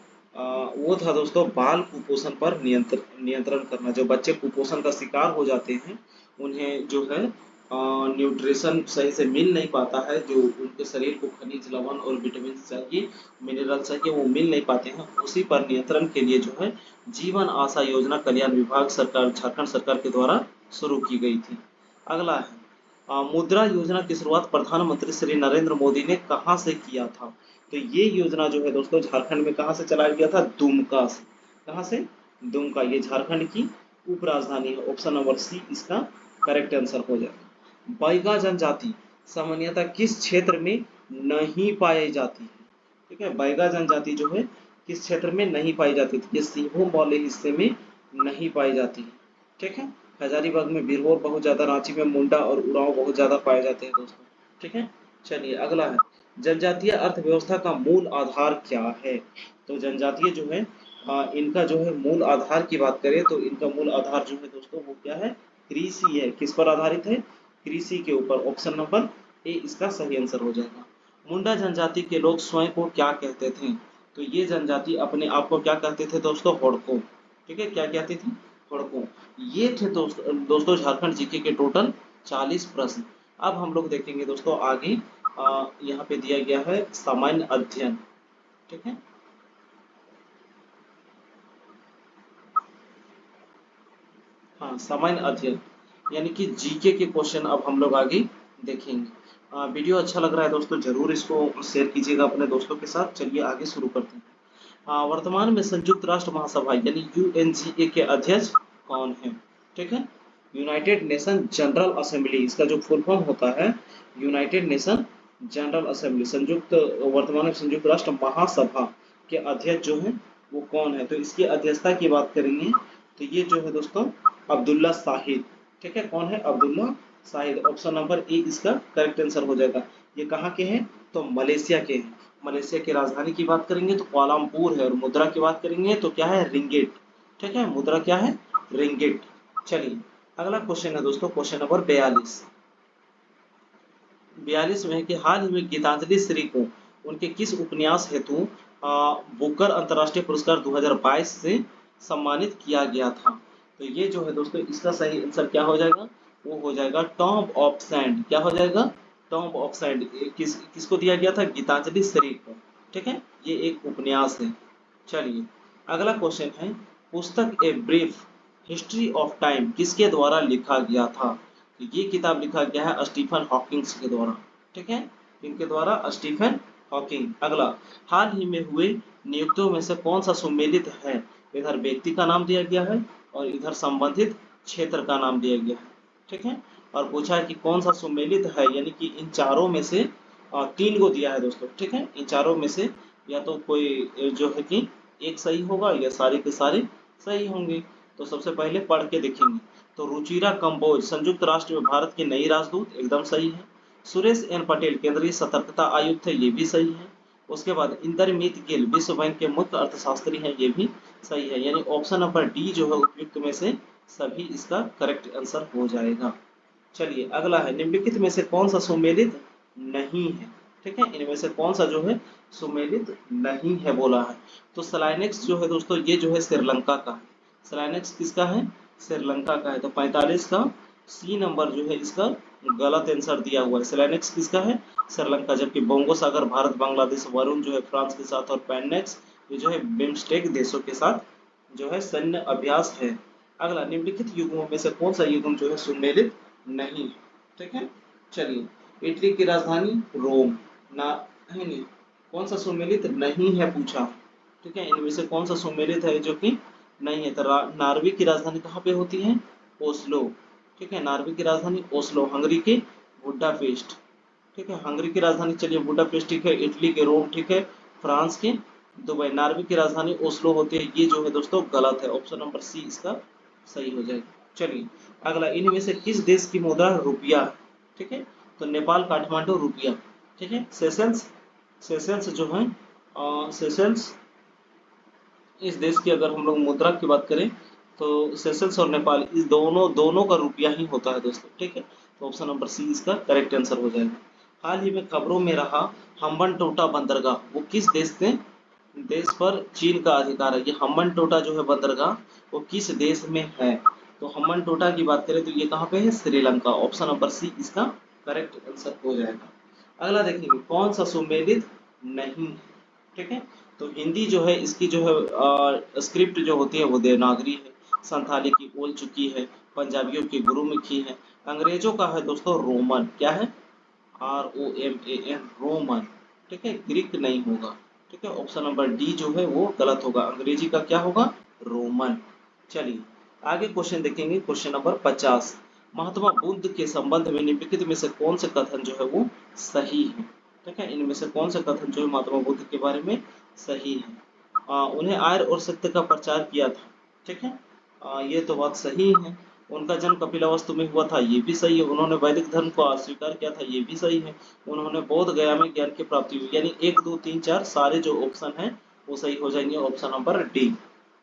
वो था दोस्तों बाल कुपोषण पर नियंत्रण करना। जो बच्चे कुपोषण का शिकार हो जाते हैं उन्हें जो है न्यूट्रिशन सही से मिल नहीं पाता है, जो उनके शरीर को खनिज लवण और विटामिन चाहिए, मिनरल चाहिए, वो मिल नहीं पाते हैं। उसी पर नियंत्रण के लिए जो है जीवन आशा योजना कल्याण विभाग सरकार झारखंड सरकार के द्वारा शुरू की गई थी। अगला है मुद्रा योजना की शुरुआत प्रधानमंत्री श्री नरेंद्र मोदी ने कहाँ से किया था? तो ये योजना जो है दोस्तों झारखंड में कहाँ से चलाया गया था? दुमका से। कहाँ से? दुमका। ये झारखंड की उप राजधानी है। ऑप्शन नंबर सी इसका करेक्ट आंसर हो जाएगा। बैगा जनजाति सामान्यतः किस क्षेत्र में नहीं पाई जाती है? ठीक है, बैगा जनजाति जो है किस क्षेत्र में नहीं पाई जाती थी? ये सिंहभूम वाले हिस्से में नहीं पाई जाती है। ठीक है, हजारीबाग में बिरहोर बहुत ज्यादा, रांची में मुंडा और उरांव बहुत ज्यादा पाए जाते हैं दोस्तों। ठीक है, चलिए अगला है जनजातीय अर्थव्यवस्था का मूल आधार क्या है? तो जनजातीय जो है इनका जो है मूल आधार की बात करें तो इनका मूल आधार जो है दोस्तों वो क्या है? कृषि है। किस पर आधारित है? कृषि के ऊपर। ऑप्शन नंबर ए इसका सही आंसर हो जाएगा। मुंडा जनजाति के लोग स्वयं को क्या कहते थे? तो ये जनजाति अपने आप को क्या कहते थे दोस्तों? होड़को। ठीक है, क्या कहते थे? होड़को। ये थे दोस्तों झारखंड जीके के टोटल 40 प्रश्न। अब हम लोग देखेंगे दोस्तों आगे यहाँ पे दिया गया है सामान्य अध्ययन। ठीक है, हाँ सामान्य अध्ययन यानी कि जीके के क्वेश्चन अब हम लोग आगे देखेंगे। वीडियो अच्छा लग रहा है दोस्तों, जरूर इसको शेयर कीजिएगा अपने दोस्तों के साथ। चलिए आगे शुरू करते हैं। वर्तमान में संयुक्त राष्ट्र महासभा यानी UNGA के अध्यक्ष कौन है? ठीक है, यूनाइटेड नेशन जनरल असेंबली, इसका जो फुल फॉर्म होता है यूनाइटेड नेशन जनरल असेंबली, वर्तमान में संयुक्त राष्ट्र महासभा के अध्यक्ष जो है वो कौन है? तो इसकी अध्यक्षता की बात करेंगे तो ये जो है दोस्तों अब्दुल्ला शाहिद। ठीक है, कौन है? Abdulla Shahid. Option number A इसका करेक्ट आंसर हो जाएगा। ये कहाँ के हैं? तो मलेशिया के हैं। मलेशिया की राजधानी की बात करेंगे तो कुआलालंपुर है। और मुद्रा की बात करेंगे तो क्या है? रिंगिट। ठीक है, मुद्रा क्या है? रिंगिट। चलिए अगला क्वेश्चन है दोस्तों, क्वेश्चन नंबर 42। 42 में है कि हाल ही में गीतांजलि श्री को उनके किस उपन्यास हेतु बुकर अंतर्राष्ट्रीय पुरस्कार 2022 से सम्मानित किया गया था? तो ये जो है दोस्तों इसका सही आंसर क्या हो जाएगा? वो हो जाएगा टॉम्ब ऑफ सैंड। क्या हो जाएगा? Tomb of sand. किसको दिया गया था? गीतांजलि श्री को। ठीक है, ये एक उपन्यास है। चलिए अगला क्वेश्चन है, पुस्तक a brief history of time किसके द्वारा लिखा गया था? तो ये किताब लिखा गया है स्टीफन हॉकिंग्स के द्वारा। ठीक है, इनके द्वारा स्टीफन हॉकिंग। अगला, हाल ही में हुए नियुक्तियों में से कौन सा सुमेलित है? इधर व्यक्ति का नाम दिया गया है और इधर संबंधित क्षेत्र का नाम दिया गया है। ठीक है, और पूछा है कि कौन सा सुमेलित है, यानी कि इन चारों में से 3 को दिया है दोस्तों। ठीक है, इन चारों में से या तो कोई जो है कि एक सही होगा या सारे के सारे सही होंगे। तो सबसे पहले पढ़ के देखेंगे। तो रुचिरा कंबोज संयुक्त राष्ट्र में भारत की नई राजदूत, एकदम सही है। सुरेश एन पटेल केंद्रीय सतर्कता आयुक्त है, ये भी सही है। उसके बाद इंदरमीत गिल विश्व बैंक के मुख्य अर्थशास्त्री हैं, ये भी सही है। यानी ऑप्शन नंबर डी जो है उपयुक्त में से सभी इसका करेक्ट आंसर हो जाएगा। चलिए अगला है, निम्नलिखित में से कौन सा सुमेलित नहीं है? ठीक है, इनमें से कौन सा जो है सुमेलित नहीं है बोला है। तो सलाइनेक्स जो है दोस्तों, ये जो है श्रीलंका का है। सलाइनेक्स किसका है? श्रीलंका का है। तो 45 का सी नंबर जो है इसका गलत आंसर दिया हुआ है। सलाइनेक्स किसका है? श्रीलंका। जबकि बोंगो सागर भारत, बांग्लादेश, वरुण जो है फ्रांस के साथ, और पैननेक्स ये जो है बिम्स्टेक देशों के साथ जो है सैन्य अभ्यास है। अगला, निम्नलिखित युग्मों में से कौन सा युग्म जो है सुमेलित नहीं है? ठीक है, चलिए, इटली की राजधानी रोम ना है नहीं, कौन सा सुमेलित नहीं है पूछा। ठीक है, इनमें से कौन सा सुमेलित है जो कि नहीं है? तो नॉर्वे की राजधानी कहाँ पे होती है? ओस्लो। ठीक है, नॉर्वे की राजधानी ओस्लो। हंगरी की बुडापेस्ट। ठीक है, हंगरी की राजधानी चलिए बुडापेस्ट ठीक है। इटली के रोम ठीक है। फ्रांस के दुबई। नॉर्वे की राजधानी ओस्लो होती है, ये जो है दोस्तों गलत है। ऑप्शन नंबर सी इसका सही हो जाएगा। चलिए अगला, इनमें से किस देश की मुद्रा रुपया है? ठीक है, तो नेपाल काठमांडू रुपया। ठीक है, सेशल्स, सेशल्स जो है सेशल्स इस देश की अगर हम लोग मुद्रा की बात करें तो सेशल्स और नेपाल इस दोनों दोनों का रुपया ही होता है दोस्तों। ठीक है, तो ऑप्शन नंबर सी इसका करेक्ट आंसर हो जाएगा। हाल ही में खबरों में रहा हम्बन टोटा बंदरगाह, वो किस देश पर चीन का अधिकार है? ये हम्बन टोटा जो है बंदरगाह वो किस देश में है? तो हम्बन टोटा की बात करें तो ये कहाँ पे है? श्रीलंका। ऑप्शन नंबर सी इसका करेक्ट आंसर हो जाएगा। अगला देखेंगे, कौन सा सुमेलित नहीं है? ठीक है, तो हिंदी जो है इसकी जो है स्क्रिप्ट जो होती है वो देवनागरी है। संथाली की ओल चुकी है। पंजाबियों की गुरुमुखी है। अंग्रेजों का है दोस्तों रोमन। क्या है? ROMAN, Roman. ठीक है, ग्रीक नहीं होगा। ठीक है, ऑप्शन नंबर डी जो है वो गलत होगा। अंग्रेजी का क्या होगा? रोमन। चलिए आगे क्वेश्चन देखेंगे, क्वेश्चन नंबर 50। महात्मा बुद्ध के संबंध में निम्नलिखित में से कौन से कथन जो है वो सही है? ठीक है, इनमें से कौन सा कथन जो है महात्मा बुद्ध के बारे में सही है? उन्हें आर्य और सत्य का प्रचार किया था। ठीक है, ये तो बात सही है। उनका जन्म कपिलावस्तु में हुआ था, ये भी सही है। उन्होंने वैदिक धर्म को अस्वीकार किया था, ये भी सही है। उन्होंने बोध गया में ज्ञान की प्राप्ति हुई। यानी 1 2 3 4 सारे जो ऑप्शन है वो सही हो जाएंगे। Option number D.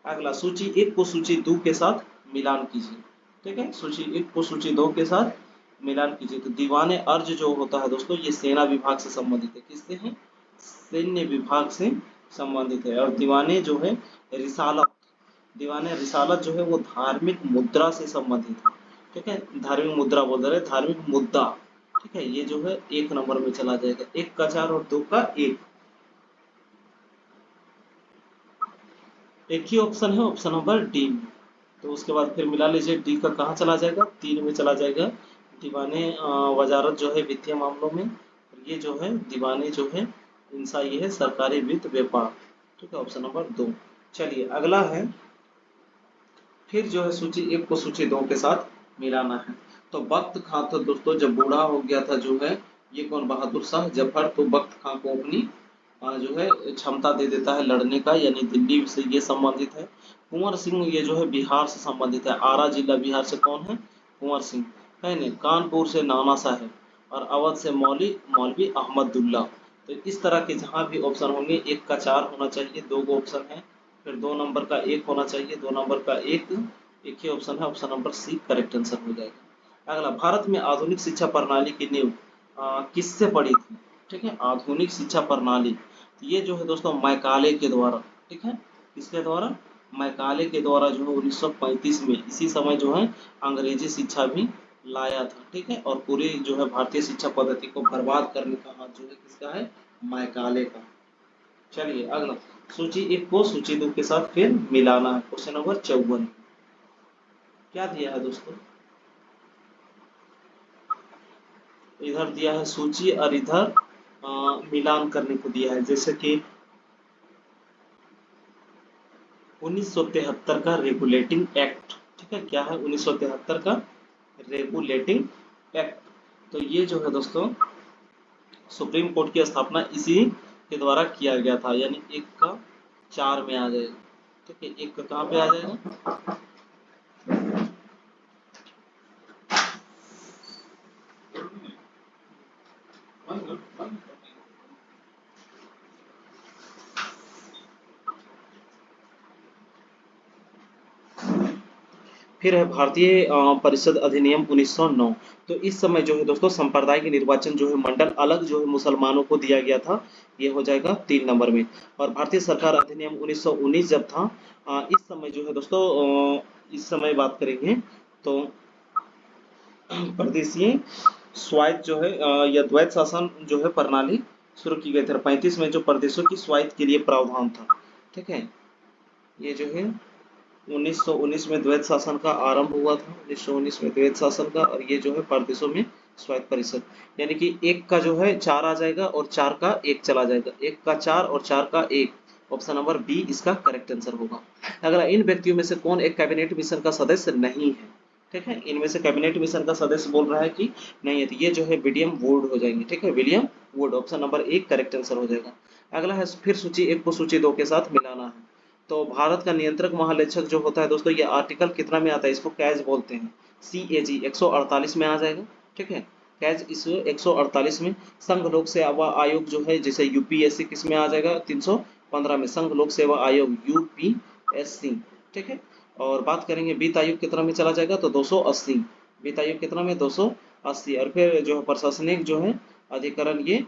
अगला, सूची 1 को सूची 2 के साथ मिलान कीजिए। ठीक है, सूची 1 को सूची 2 के साथ मिलान कीजिए। तो दीवाने अर्ज जो होता है दोस्तों ये सेना विभाग से संबंधित है। किससे है? सैन्य विभाग से संबंधित है। और दीवाने जो है रिसालत, दीवाने रिसालत जो है वो धार्मिक मुद्रा से संबंधित है। ठीक है, धार्मिक मुद्रा बोल रहे, धार्मिक मुद्दा। ठीक है, ये जो है 1 नंबर में चला जाएगा। 1 का 4 और 2 का 1, एक ही ऑप्शन है, ऑप्शन नंबर डी। तो उसके बाद फिर मिला लीजिए, डी का कहाँ चला जाएगा? 3 में चला जाएगा। दीवाने वजारत जो है वित्तीय मामलों में, और ये जो है दीवाने जो है इनसा ये है सरकारी वित्त व्यापार। ठीक है, ऑप्शन नंबर 2। चलिए अगला है, फिर जो है सूची 1 को सूची 2 के साथ मिलाना है। तो बख्त खां तो दोस्तों जब बूढ़ा हो गया था जो है ये कौन? बहादुर शाह जफर। तो बख्त खां को अपनी जो है क्षमता दे देता है लड़ने का, यानी दिल्ली से ये संबंधित है। कुंवर सिंह ये जो है बिहार से संबंधित है। आरा जिला बिहार से कौन है? कुंवर सिंह है नहीं। कानपुर से नाना साहेब, और अवध से मौलवी अहमदुल्ला। तो इस तरह के जहां भी ऑप्शन होंगे, 1 का 4 होना चाहिए, 2 को ऑप्शन है, फिर 2 नंबर का 1 होना चाहिए, 2 नंबर का 1, एक ही ऑप्शन है। Option number C correct answer हो जाएगा। अगला, भारत में आधुनिक शिक्षा प्रणाली की नींव किससे पड़ी थी? ठीक है, आधुनिक शिक्षा प्रणाली तो ये जो है दोस्तों मैकाले के द्वारा। ठीक है, किसके द्वारा? मैकाले के द्वारा जो है 1935 में, इसी समय जो है अंग्रेजी शिक्षा भी लाया था। ठीक है, और पूरी जो है भारतीय शिक्षा पद्धति को बर्बाद करने का हाथ जो है किसका है? मैकाले का। चलिए अगला, सूची 1 को सूची 2 के साथ फिर मिलाना है। क्वेश्चन नंबर 54 क्या दिया है दोस्तों? इधर दिया है सूची और इधर मिलान करने को दिया है। जैसे कि 1973 का रेगुलेटिंग एक्ट, ठीक है, क्या है 1973 का रेगुलेटिंग एक्ट। तो ये जो है दोस्तों सुप्रीम कोर्ट की स्थापना इसी के द्वारा किया गया था, यानी 1 का 4 में आ जाएगा, ठीक है, 1 का कहाँ पे आ जाएगा। फिर है भारतीय परिषद अधिनियम 1909। तो इस समय जो है दोस्तों सांप्रदायिक निर्वाचन जो है मंडल अलग जो है मुसलमानों को दिया गया था, ये हो जाएगा 3 नंबर में। और भारतीय सरकार अधिनियम 1919 जब था, इस समय जो है दोस्तों इस समय बात करेंगे तो प्रदेशीय स्वायत्त जो है या द्वैत शासन जो है प्रणाली शुरू की गई थी। 35 में जो प्रदेशों की स्वायत्त के लिए प्रावधान था, ठीक है, ये जो है 1919 में द्वैत शासन का आरंभ हुआ था, 1919 में द्वैत शासन का, और ये जो है प्रदेशों में स्वायत्त परिषद, यानी कि 1 का जो है 4 आ जाएगा और 4 का 1 चला जाएगा, 1 का 4 और 4 का 1। ऑप्शन नंबर बी इसका करेक्ट आंसर होगा। अगला, इन व्यक्तियों में से कौन एक कैबिनेट मिशन का सदस्य नहीं है, ठीक है, इनमें से कैबिनेट मिशन का सदस्य बोल रहा है कि नहीं है, तो ये जो है विलियम वुड हो जाएंगे, ठीक है, William would, option number 1 correct answer हो जाएगा। अगला है फिर सूची 1 को सूची 2 के साथ मिलाना है। तो भारत का नियंत्रक महालेखक जो होता है दोस्तों, ये आर्टिकल कितना में आता है, इसको कैज बोलते हैं, CAG 148 में आ जाएगा, ठीक है, कैज इस 148 में। संघ लोक सेवा आयोग जो है, जैसे UPSC किस में आ जाएगा, 315 में, संघ लोक सेवा आयोग UPSC, ठीक है। और बात करेंगे वित्त आयोग कितना में चला जाएगा, तो 280, वित्त आयोग कितना में 280। और फिर जो है प्रशासनिक जो है अधिकरण ये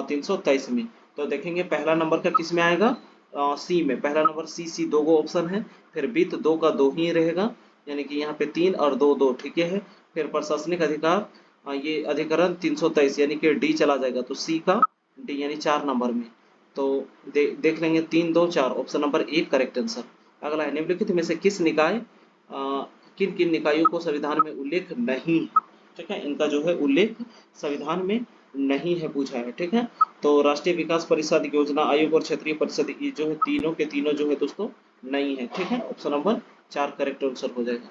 323 में। तो देखेंगे पहला नंबर का किस में आएगा, सी में, पहला नंबर सी, 2 गो ऑप्शन है। फिर वित्त 2 का 2 ही रहेगा, यानी कि यहाँ पे 3 और 2 2, ठीक है। फिर प्रशासनिक अधिकार ये अधिकरण 323, यानी कि डी चला जाएगा, तो सी का डी यानी 4 नंबर में। तो देख लेंगे 3 2 4, ऑप्शन नंबर 1 करेक्ट आंसर। अगला है निम्नलिखित में से किस निकाय किन किन निकायों को संविधान में उल्लेख नहीं है, ठीक है, इनका जो है उल्लेख संविधान में नहीं है पूछा है, ठीक है। तो राष्ट्रीय विकास परिषद, योजना आयोग और क्षेत्रीय परिषद, ये जो है तीनों के तीनों जो है दोस्तों नहीं है, ठीक है, ऑप्शन नंबर 4 करेक्ट आंसर हो जाएगा।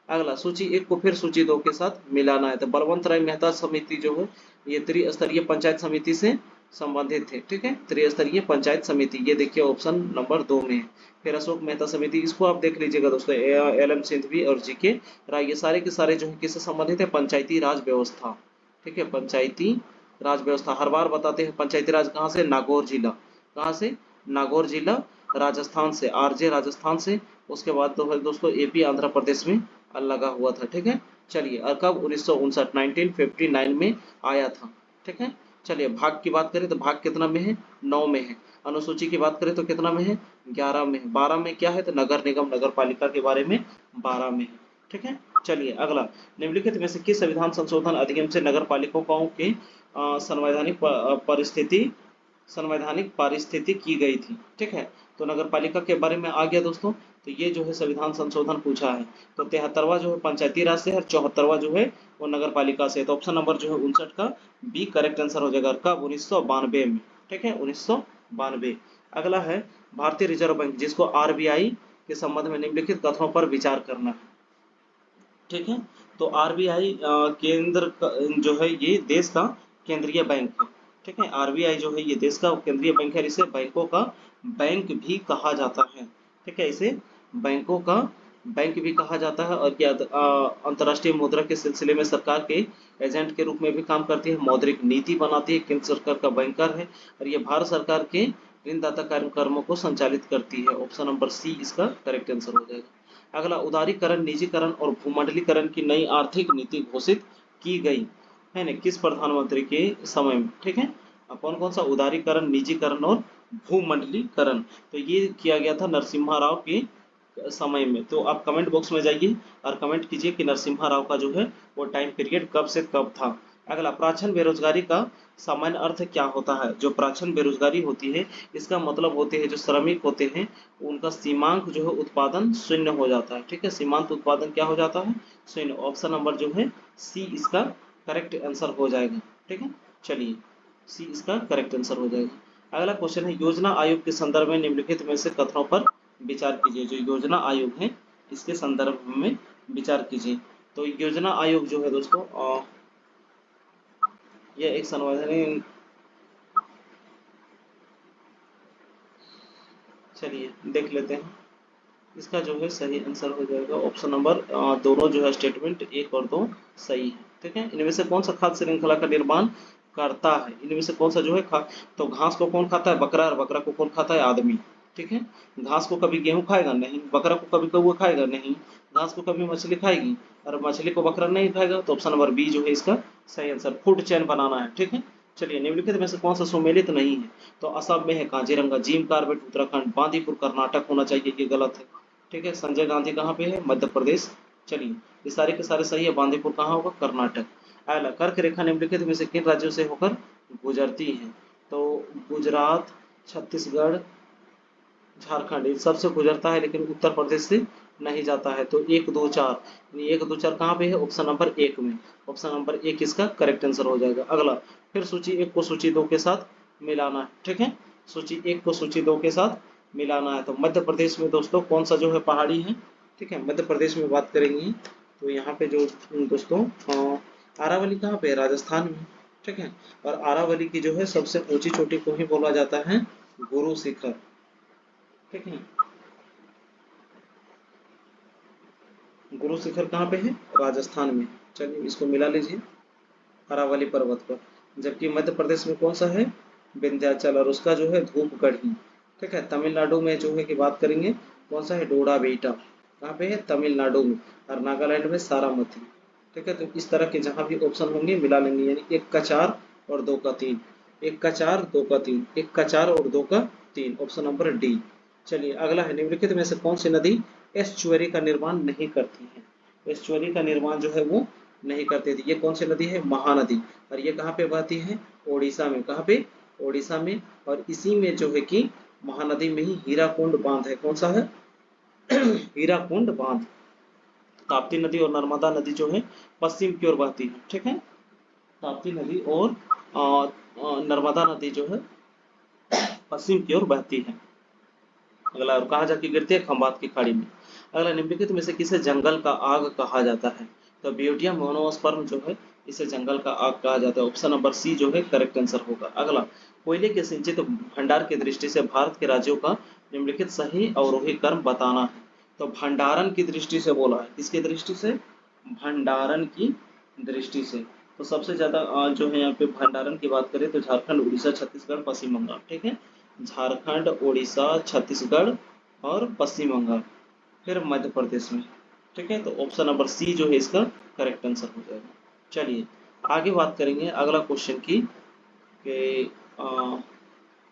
अगला, सूची 1 को फिर सूची 2 के साथ मिलाना है। तो बलवंत राय मेहता समिति जो है ये त्रिस्तरीय पंचायत समिति से संबंधित है, ठीक है, त्रिस्तरीय पंचायत समिति, ये देखिए ऑप्शन नंबर 2 में है। फिर अशोक मेहता समिति, इसको आप देख लीजिएगा दोस्तों, LM सिंघवी और GK राय, ये सारे के सारे जो है किससे संबंधित है, पंचायती राज व्यवस्था, ठीक है, पंचायती राज व्यवस्था। हर बार बताते हैं पंचायती राज कहाँ से, नागौर जिला, कहाँ से, नागौर जिला राजस्थान से, RJ राजस्थान से। उसके बाद तो है दोस्तों AP आंध्र प्रदेश में लगा हुआ था, ठीक है। चलिए, और कब 1959 में आया था, ठीक है। चलिए, भाग की बात करें तो भाग कितना में है, 9 में है। अनुसूची की बात करें तो कितना में है, 11 में है। 12 में क्या है, तो नगर निगम नगर पालिका के बारे में 12 में है, ठीक है। चलिए अगला, निम्नलिखित में से किस संविधान संशोधन अधिनियम से नगर पालिकाओं के संवैधानिक परिस्थिति संवैधानिक पारिस्थिति की गई थी, ठीक है। तो नगर पालिका के बारे में आ गया दोस्तों। तो ये जो है संविधान संशोधन पूछा है। तो 73वां जो है पंचायती राज से और 74वां जो है वो नगर पालिका से। तो ऑप्शन नंबर जो है 59 का बी करेक्ट आंसर हो जाएगा। कब, 1992 में, ठीक है, 1992। अगला है भारतीय रिजर्व बैंक, जिसको RBI के संबंध में निम्नलिखित कथनों पर विचार करना है, ठीक है। तो RBI केंद्र जो है ये देश का केंद्रीय बैंक है, ठीक है। RBI जो है ये देश का केंद्रीय बैंक है, इसे बैंकों का बैंक भी कहा जाता है, ठीक है, इसे बैंकों का बैंक भी कहा जाता है। और क्या अंतर्राष्ट्रीय मुद्रा के सिलसिले में सरकार के एजेंट के रूप में भी काम करती है, मौद्रिक नीति बनाती है, केंद्र सरकार का बैंकर है, और ये भारत सरकार के ऋणदाता कार्यक्रमों को संचालित करती है। ऑप्शन नंबर सी इसका करेक्ट आंसर हो जाएगा। अगला, उदारीकरण, निजीकरण और भूमंडलीकरण की नई आर्थिक नीति घोषित की गई है ना, किस प्रधानमंत्री के समय में, ठीक है। कौन कौन सा उदारीकरण, निजीकरण और भूमंडलीकरण, तो ये किया गया था नरसिम्हा राव के समय में। तो आप कमेंट बॉक्स में जाइए और कमेंट कीजिए कि नरसिम्हा राव का जो है वो टाइम पीरियड कब से कब था। अगला, प्राचीन बेरोजगारी का सामान्य अर्थ क्या होता है। जो प्राचीन बेरोजगारी होती है इसका मतलब होते हैं जो श्रमिक होते हैं उनका सीमांत जो है उत्पादन शून्य हो जाता है, ठीक है, सीमांत उत्पादन क्या हो जाता है, शून्य। ऑप्शन नंबर जो है सी इसका करेक्ट आंसर हो जाएगा। ठीक है, चलिए सी इसका करेक्ट आंसर हो जाएगा। अगला क्वेश्चन है योजना आयोग के संदर्भ में निम्नलिखित में से कथनों पर विचार कीजिए। जो योजना आयोग है इसके संदर्भ में विचार कीजिए। तो योजना आयोग जो है दोस्तों यह एक संवैधानिक, चलिए देख लेते हैं। इसका जो है सही आंसर हो जाएगा ऑप्शन नंबर दोनों जो है स्टेटमेंट 1 और 2 सही है। ठीक है, इनमें से कौन सा खाद्य श्रृंखला का निर्माण करता है? इनमें से कौन सा जो है तो घास को कौन खाता है? बकरा। और बकरा को कौन खाता है? आदमी। ठीक है, घास को कभी गेहूं खाएगा नहीं, बकरा को कभी कौवा खाएगा नहीं, घास को कभी मछली खाएगी और मछली को बकरा नहीं खाएगा। तो ऑप्शन नंबर बी जो है इसका सही आंसर, फूड चेन बनाना है। ठीक है, चलिए निम्नलिखित में से कौन सा सुमेलित नहीं है? तो असम में है काजीरंगा, जिम कार्बेट उत्तराखंड, बांदीपुर कर्नाटक होना चाहिए, ये गलत है। ठीक है, संजय गांधी कहाँ पे है? मध्य प्रदेश। चलिए ये सारे के सारे सही है। बांदीपुर कहाँ होगा? कर्नाटक। अगला, कर्क रेखा निम्नलिखित में से किन राज्यों से होकर गुजरती है? तो गुजरात, छत्तीसगढ़, झारखंड इन सबसे गुजरता है, लेकिन उत्तर प्रदेश से नहीं जाता है। तो 1 2 4 1 2 4 कहाँ पे है? ऑप्शन नंबर 1 में। ऑप्शन नंबर 1 इसका करेक्ट आंसर हो जाएगा। अगला, फिर सूची 1 को सूची 2 के साथ मिलाना है। ठीक है, सूची 1 को सूची 2 के साथ मिलाना है। तो मध्य प्रदेश में दोस्तों कौन सा जो है पहाड़ी है? ठीक है, मध्य प्रदेश में बात करेंगे तो यहाँ पे जो दोस्तों आरावली कहाँ पे है? राजस्थान में। ठीक है, और आरावली की जो है सबसे ऊंची चोटी को ही बोला जाता है गुरु शिखर। ठीक है, गुरु शिखर कहाँ पे है? राजस्थान में। चलिए इसको मिला लीजिए अरावली पर्वत पर। जबकि मध्य प्रदेश में कौन सा है? विंध्याचल, और उसका जो है धूपगढ़ी। ठीक है, तमिलनाडु में जो है कि बात करेंगे कौन सा है? डोडा बेटा। कहाँ पे है? तमिलनाडु में। और नागालैंड में सारामती। ठीक है, तो इस तरह के जहां भी ऑप्शन होंगे मिला लेंगे, यानी 1 का 4 और 2 का 3, 1 का 4 2 का 3, 1 का 4 और 2 का 3, ऑप्शन नंबर डी। चलिए अगला है निम्नलिखित में से कौन सी नदी एस्चुअरी का निर्माण नहीं करती है? एस्चुअरी का निर्माण जो है वो नहीं करती थी। ये कौन सी नदी है? महानदी। और ये कहाँ पे बहती है? ओडिशा में। कहाँ पे? ओडिशा में। और इसी में जो है कि महानदी में ही हीराकुंड बांध है। कौन सा है? हीराकुंड बांध। ताप्ती नदी और नर्मदा नदी जो है पश्चिम की ओर बहती है। ठीक है, ताप्ती नदी और नर्मदा नदी जो है पश्चिम की ओर बहती है। अगला, और कहाँ जाके गिरती है? खंबात की खाड़ी में। अगला, निम्नलिखित में से किसे जंगल का आग कहा जाता है? तो ब्यूटिया मोनोस्पर्म जो है इसे जंगल का आग कहा जाता है। ऑप्शन नंबर सी जो है करेक्ट आंसर होगा। अगला, कोयले के सिंचित भंडार की दृष्टि से भारत के राज्यों का निम्नलिखित सही अवरोही क्रम बताना है। तो भंडारण की दृष्टि से बोला है। किसकी दृष्टि से? भंडारण की दृष्टि से। तो सबसे ज्यादा जो है यहाँ पे भंडारण की बात करें तो झारखंड, उड़ीसा, छत्तीसगढ़, पश्चिम बंगाल। ठीक है, झारखंड, उड़ीसा, छत्तीसगढ़ और पश्चिम बंगाल, फिर मध्य प्रदेश में। ठीक है, तो ऑप्शन नंबर सी जो है इसका करेक्ट आंसर हो जाएगा। चलिए आगे बात करेंगे अगला क्वेश्चन की कि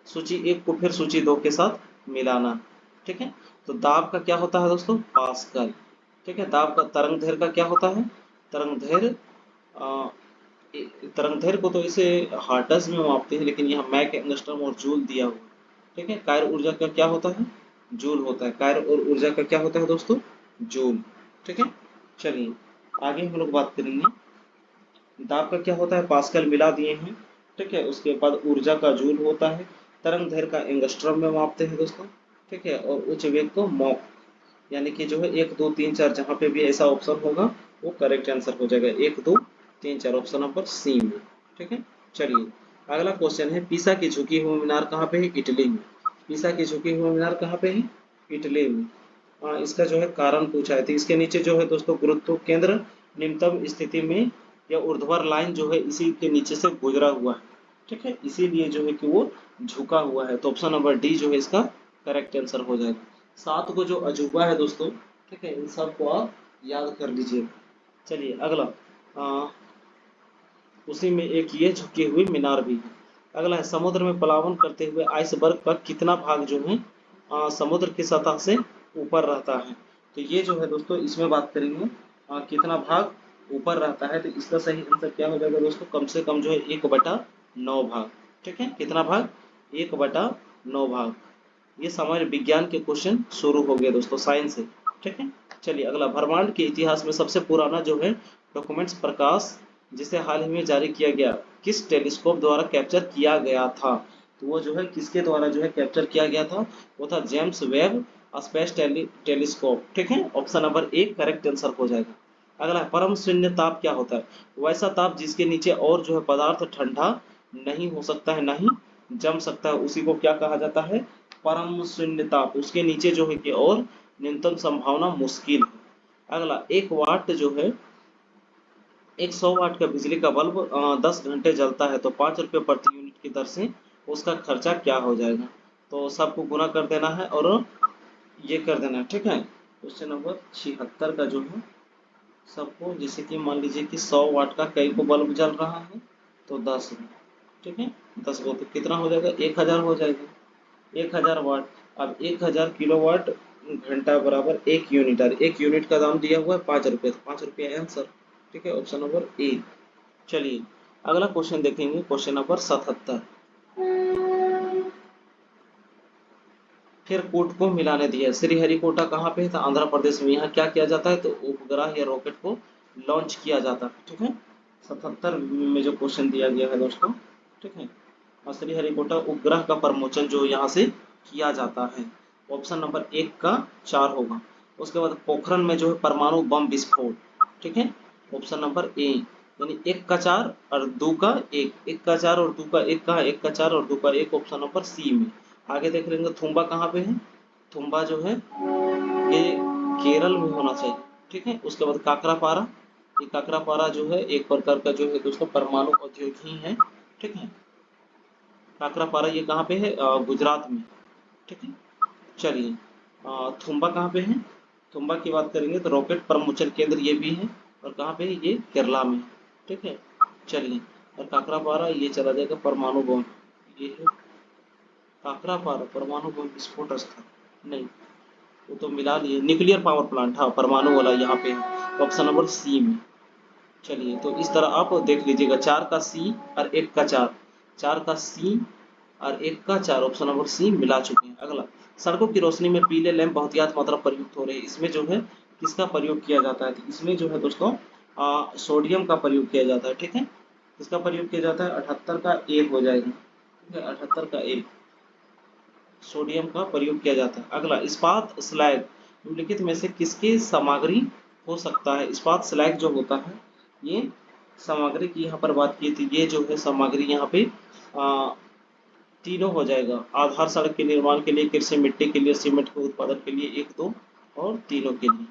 सूची 1 को फिर सूची 2 के साथ मिलाना। ठीक है, तो दाब का क्या होता है दोस्तों? पास्कल। ठीक है, दाब का तरंग दैर्घ्य का क्या होता है? तरंग दैर्घ्य तरंग दैर्घ्य को तो इसे हर्ट्ज में मापते हैं, लेकिन यहाँ मैक, एंगस्ट्रॉम और जूल दिया हुआ है। ठीक है, कार्य ऊर्जा का क्या होता है? जूल होता है। कार्य और ऊर्जा का क्या होता है दोस्तों? जूल। ठीक है, चलिए आगे हम लोग बात करेंगे दाब का क्या होता है? पास्कल मिला दिए हैं। ठीक है, उसके बाद ऊर्जा का जूल होता है। तरंग दैर्घ्य का एंगस्ट्रॉम में मापते हैं दोस्तों। ठीक है, और उच्च वेग को मॉक, यानी कि जो है 1 2 3 4 जहाँ पे भी ऐसा ऑप्शन होगा वो करेक्ट आंसर हो जाएगा। 1 2 3 4 ऑप्शन नंबर सी में। ठीक है, चलिए अगला क्वेश्चन है पीसा की झुकी हुई मीनार कहाँ पे है? इटली में। पीसा की झुकी हुई मीनार कहाँ पे है? इटली में। इसका जो है कारण पूछा है। तो इसके नीचे जो है दोस्तों गुरुत्व केंद्र निम्नतम स्थिति में या ऊर्ध्वाधर लाइन जो है इसी के नीचे से गुजरा हुआ है। ठीक है, इसीलिए जो है कि वो झुका हुआ है। तो ऑप्शन नंबर डी जो है इसका करेक्ट आंसर हो जाएगा। 7 को जो अजूबा है दोस्तों, ठीक है, इन सबको आप याद कर लीजिए। चलिए अगला, उसी में एक ये झुकी हुई मीनार भी है। अगला है समुद्र में प्लावन करते हुए आइसबर्ग का कितना भाग जो है समुद्र की सतह से ऊपर रहता है? तो ये जो है दोस्तों इसमें बात करेंगे कितना भाग ऊपर रहता है। तो इसका सही आंसर क्या हो जाएगा दोस्तों? कम से कम जो है 1/9 भाग। ठीक है, कितना भाग? 1/9 भाग। ये सामान्य विज्ञान के क्वेश्चन शुरू हो गए दोस्तों, साइंस से। ठीक है, चलिए अगला, ब्रह्मांड के इतिहास में सबसे पुराना जो है डॉक्यूमेंट्स प्रकाश जिसे हाल ही में जारी किया गया किस टेलीस्कोप द्वारा कैप्चर किया गया था? तो वो जो है किसके द्वारा जो है कैप्चर किया गया था? वो था जेम्स वेब स्पेस टेलीस्कोप। ठीक है, option number A correct answer हो जाएगा। अगला है परम शून्य ताप क्या होता है? वैसा ताप जिसके नीचे और जो है पदार्थ ठंडा नहीं हो सकता है, नहीं जम सकता है, उसी को क्या कहा जाता है? परम शून्य ताप। उसके नीचे जो है कि और न्यूनतम संभावना मुश्किल है। अगला 1 वाट जो है, एक 100 वाट का बिजली का बल्ब 10 घंटे जलता है तो 5 रुपये प्रति यूनिट की दर से उसका खर्चा क्या हो जाएगा? तो सबको गुना कर देना है और ये कर देना है। ठीक है, क्वेश्चन नंबर 76 का जो है सबको, जैसे कि मान लीजिए कि 100 वाट का कई को बल्ब जल रहा है तो 10 में, ठीक है 10 को तो कितना हो जाएगा? 1000 हो जाएगा। 1000 वाट। अब 1000 किलोवाट घंटा बराबर 1 यूनिट, और 1 यूनिट का दाम दिया हुआ है 5 रुपये, तो 5 रुपये आंसर। ठीक है, ऑप्शन नंबर ए। चलिए अगला क्वेश्चन देखेंगे, क्वेश्चन नंबर 77। फिर कोट को मिलाने दिया। श्रीहरिकोटा कहाँ पे है? तो आंध्र प्रदेश में। यहाँ क्या किया जाता है? तो उपग्रह या रॉकेट को लॉन्च किया जाता है। ठीक है, 77 में जो क्वेश्चन दिया गया है दोस्तों। ठीक है, और श्रीहरिकोटा उपग्रह का प्रमोचन जो यहाँ से किया जाता है, ऑप्शन नंबर 1 का 4 होगा। उसके बाद पोखरण में जो है परमाणु बम विस्फोट। ठीक है, ऑप्शन नंबर ए, यानी 1 का 4 और 2 का 1, 1 का 4 और 2 का 1 का 1 का 4 और 2 का 1, ऑप्शन नंबर सी में। आगे देख लेंगे थुम्बा कहाँ पे है? थुम्बा जो है ये केरल में होना चाहिए। ठीक है, उसके बाद काकरापारा, ये काकरापारा जो है एक प्रकार का जो है दोस्तों परमाणु उद्योग ही है। ठीक है, काकरापारा ये कहाँ पे है? गुजरात में। ठीक है, चलिए थुम्बा कहाँ पे है? थुम्बा की बात करेंगे तो रॉकेट प्रमोचन केंद्र ये भी है, और कहाँ पे है? ये केरला में। ठीक है, चलिए, और काकरापारा ये चला जाएगा परमाणु बम, ये है काकरापारा परमाणु बम विस्फोट स्थल। नहीं, वो तो मिला लिए, न्यूक्लियर पावर प्लांट, हाँ परमाणु वाला यहाँ पे है, ऑप्शन नंबर सी में। चलिए, तो इस तरह आप देख लीजिएगा, 4 का सी और 1 का 4, 4 का सी और 1 का 4, ऑप्शन नंबर सी मिला चुके हैं। अगला, सड़कों की रोशनी में पीले लैंप बहुतायत मात्रा प्रयुक्त हो रहे हैं, इसमें जो है किसका प्रयोग किया जाता है? तो इसमें जो है दोस्तों सोडियम का प्रयोग किया जाता है। ठीक है, किसका प्रयोग किया जाता है? 78 का ए हो जाएगा। ठीक है, 78 का ए, सोडियम का प्रयोग किया जाता है। अगला, इस्पात स्लैग निम्नलिखित में से किसकी सामग्री हो सकता है? इस्पात स्लैग जो होता है ये सामग्री की यहाँ पर बात की थी, ये जो है सामग्री यहाँ पे तीनों हो जाएगा। आधार सड़क के निर्माण के लिए, कृषि मिट्टी के लिए, सीमेंट के उत्पादन के लिए, 1 2 और तीनों के लिए।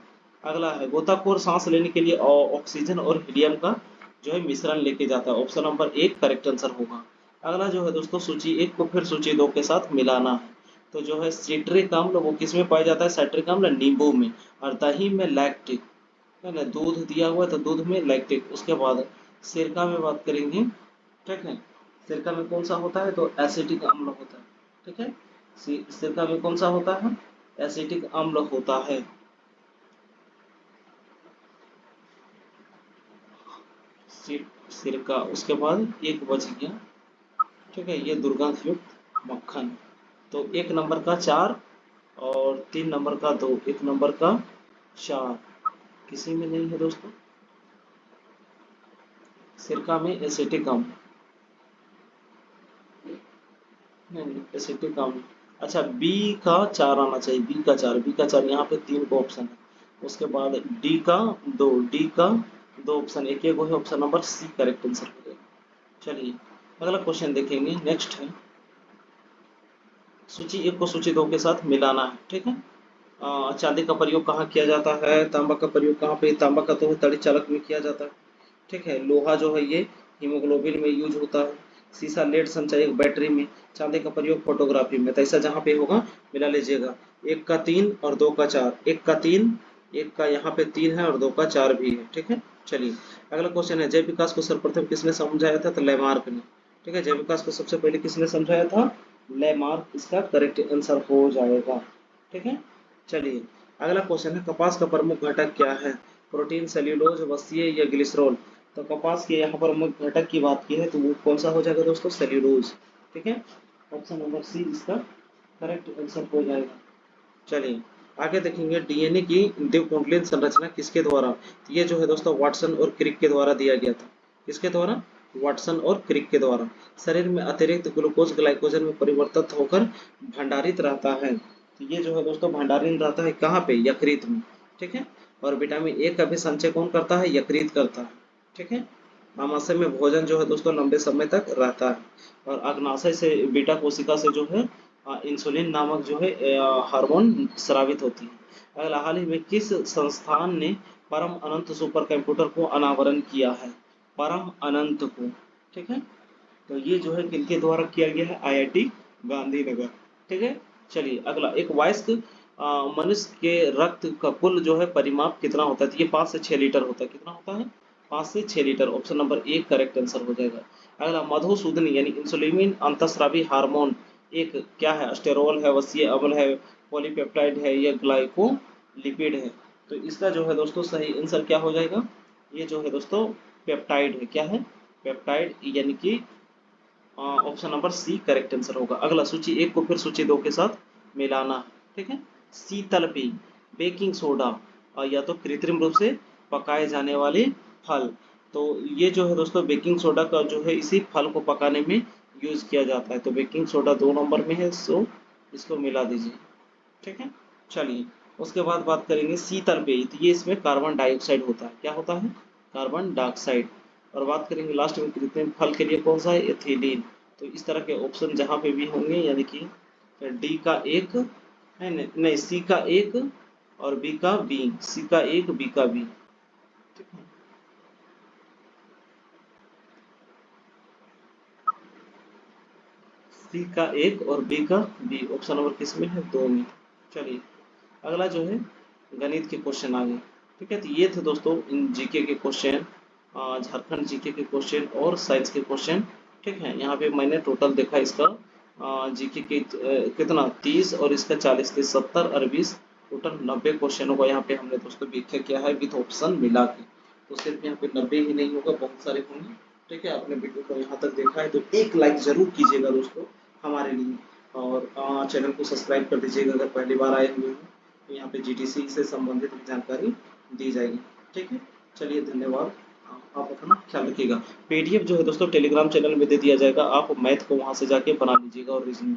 अगला है गोताखोर सांस लेने के लिए ऑक्सीजन और हीलियम का जो है मिश्रण लेके जाता है, ऑप्शन नंबर 1 करेक्ट आंसर होगा। अगला जो है दोस्तों सूची 1 को फिर सूची 2 के साथ मिलाना है। तो जो है सिट्रिक अम्ल वो किस में पाया जाता है? साइट्रिक अम्ल नींबू में, और दही में लैक्टिक है ना, दूध दिया हुआ है तो दूध में लैक्टिक। उसके बाद सिरका में बात करेंगे। ठीक है, सिरका में कौन सा होता है? तो एसिटिक अम्ल होता है। ठीक है, सिरका में कौन सा होता है? एसिटिक अम्ल होता है। सिरका। उसके बाद एक बच गया। ठीक है, ये दुर्गंध युक्त मक्खन। तो 1 नंबर का 4 और 3 नंबर का 2, 1 नंबर का 4 किसी में नहीं है दोस्तों। सिरका में एसिटिक अम्ल नहीं, एसिटिक अम्ल। अच्छा, बी का 4 आना चाहिए, बी का 4, बी का 4 यहाँ पे 3 को ऑप्शन है। उसके बाद डी का 2, डी का 2 ऑप्शन, एक एक है, option number C correct answer हो जाएगा। चलिए अगला क्वेश्चन देखेंगे, नेक्स्ट है सूची 1 को सूची 2 के साथ मिलाना है। ठीक है, चांदी का प्रयोग कहाँ किया जाता है? तांबा का प्रयोग कहाँ पे? तांबा का तो तड़ी चालक में किया जाता है। ठीक है, लोहा जो है ये हीमोग्लोबिन में यूज होता है। सीसा लेड संचयक बैटरी में। चांदी का प्रयोग फोटोग्राफी में। तो ऐसा जहाँ पे होगा मिला लीजिएगा। 1 का 3 और 2 का 4, 1 का 3, 1 का यहाँ पे 3 है और 2 का 4 भी है। ठीक है, चलिए अगला क्वेश्चन है, जय विकास को सर्वप्रथम किसने समझाया था? तो लैमार्क ने। ठीक है, जय विकास को सबसे पहले किसने समझाया था? लैमार्क इसका करेक्ट आंसर हो जाएगा। ठीक है, चलिए अगला क्वेश्चन है, कपास का प्रमुख घटक क्या है? प्रोटीन, सेल्यूलोज, वसीय या ग्लिसरॉल? तो कपास के यहाँ पर प्रमुख घटक की बात की है तो वो कौन सा हो जाएगा दोस्तों? सेल्यूलोज। ठीक है, ऑप्शन नंबर सी इसका करेक्ट आंसर हो जाएगा। चलिए आगे देखेंगे, डीएनए की द्विकुंडलीय संरचना किसके द्वारा? तो ये जो है दोस्तों वाटसन और क्रिक के द्वारा दिया गया था। किसके द्वारा? वाटसन और क्रिक के द्वारा। शरीर में अतिरिक्त ग्लूकोज ग्लाइकोजन में परिवर्तित होकर भंडारित रहता है। तो ये जो है दोस्तों भंडारित रहता है कहाँ पे, यकृत में, ठीक है। और विटामिन ए का भी संचय कौन करता है, यकृत करता है, ठीक है। आमाशय में भोजन जो है दोस्तों लंबे समय तक रहता है। और अग्नाशय से बीटा कोशिका से जो है इंसुलिन नामक जो है हार्मोन स्रावित होती है। अगला, हाल ही में किस संस्थान ने परम अनंत सुपर कंप्यूटर को अनावरण किया है, परम अनंत को, ठीक है। तो ये जो है किनके द्वारा किया गया है, आईआईटी गांधीनगर, ठीक है। चलिए अगला, एक वयस्क मनुष्य के रक्त का कुल जो है परिमाप कितना होता है, तो ये 5 से 6 लीटर होता है। कितना होता है, 5 से 6 litre. Option number 1 correct answer हो जाएगा। अगला, मधुसूदनी यानी इंसुलिन अंतःस्रावी हार्मोन एक क्या है, स्टेरोल है, वसीय अम्ल है, पॉलीपेप्टाइड है, या ग्लाइकोलिपिड है। तो इसका जो है दोस्तों सही आंसर क्या हो जाएगा, ये जो है दोस्तों पेप्टाइड है। क्या है, पेप्टाइड, यानी कि option number C correct answer होगा। अगला, सूची 1 को फिर सूची 2 के साथ मिलाना है, ठीक है। शीतल पेय, बेकिंग सोडा, या तो कृत्रिम रूप से पकाए जाने वाले फल। तो ये जो है दोस्तों बेकिंग सोडा का जो है इसी फल को पकाने में यूज किया जाता है। तो बेकिंग सोडा 2 नंबर में है, सो इसको मिला दीजिए, ठीक है। चलिए उसके बाद बात करेंगे शीतल पेय, तो ये इसमें कार्बन डाइऑक्साइड होता है। क्या होता है, कार्बन डाइऑक्साइड। और बात करेंगे लास्ट में कृत्रिम फल के लिए कौन सा है, एथिलीन। तो इस तरह के ऑप्शन जहाँ पे भी होंगे, यानी कि डी का एक है, नहीं सी का एक और बी का बी, सी का एक बी का बी, ठीक है। सी का एक और बी का बी, ऑप्शन नंबर किस में है, 2 में। चलिए अगला जो है गणित के क्वेश्चन आ गए, ठीक है। तो ये थे दोस्तों इन जीके के क्वेश्चन, झारखंड जीके के क्वेश्चन और साइंस के क्वेश्चन, ठीक है। यहाँ पे मैंने टोटल देखा इसका जीके के कितना 30 और इसका 40 थे, 70 और 20 टोटल 90 क्वेश्चनों को यहाँ पे हमने दोस्तों व्याख्या किया है विथ ऑप्शन मिला के। तो सिर्फ यहाँ पे 90 ही नहीं होगा, बहुत सारे होंगे, ठीक है। आपने वीडियो को यहाँ तक देखा है तो एक लाइक जरूर कीजिएगा दोस्तों हमारे लिए, और चैनल को सब्सक्राइब कर दीजिएगा अगर पहली बार आए हुए हैं। तो यहाँ पे जीटीसी से संबंधित जानकारी दी जाएगी, ठीक है। चलिए धन्यवाद, आप अपना ख्याल रखिएगा। पीडीएफ जो है दोस्तों टेलीग्राम चैनल में दे दिया जाएगा, आप मैथ को वहां से जाके बना लीजिएगा और रीजनिंग।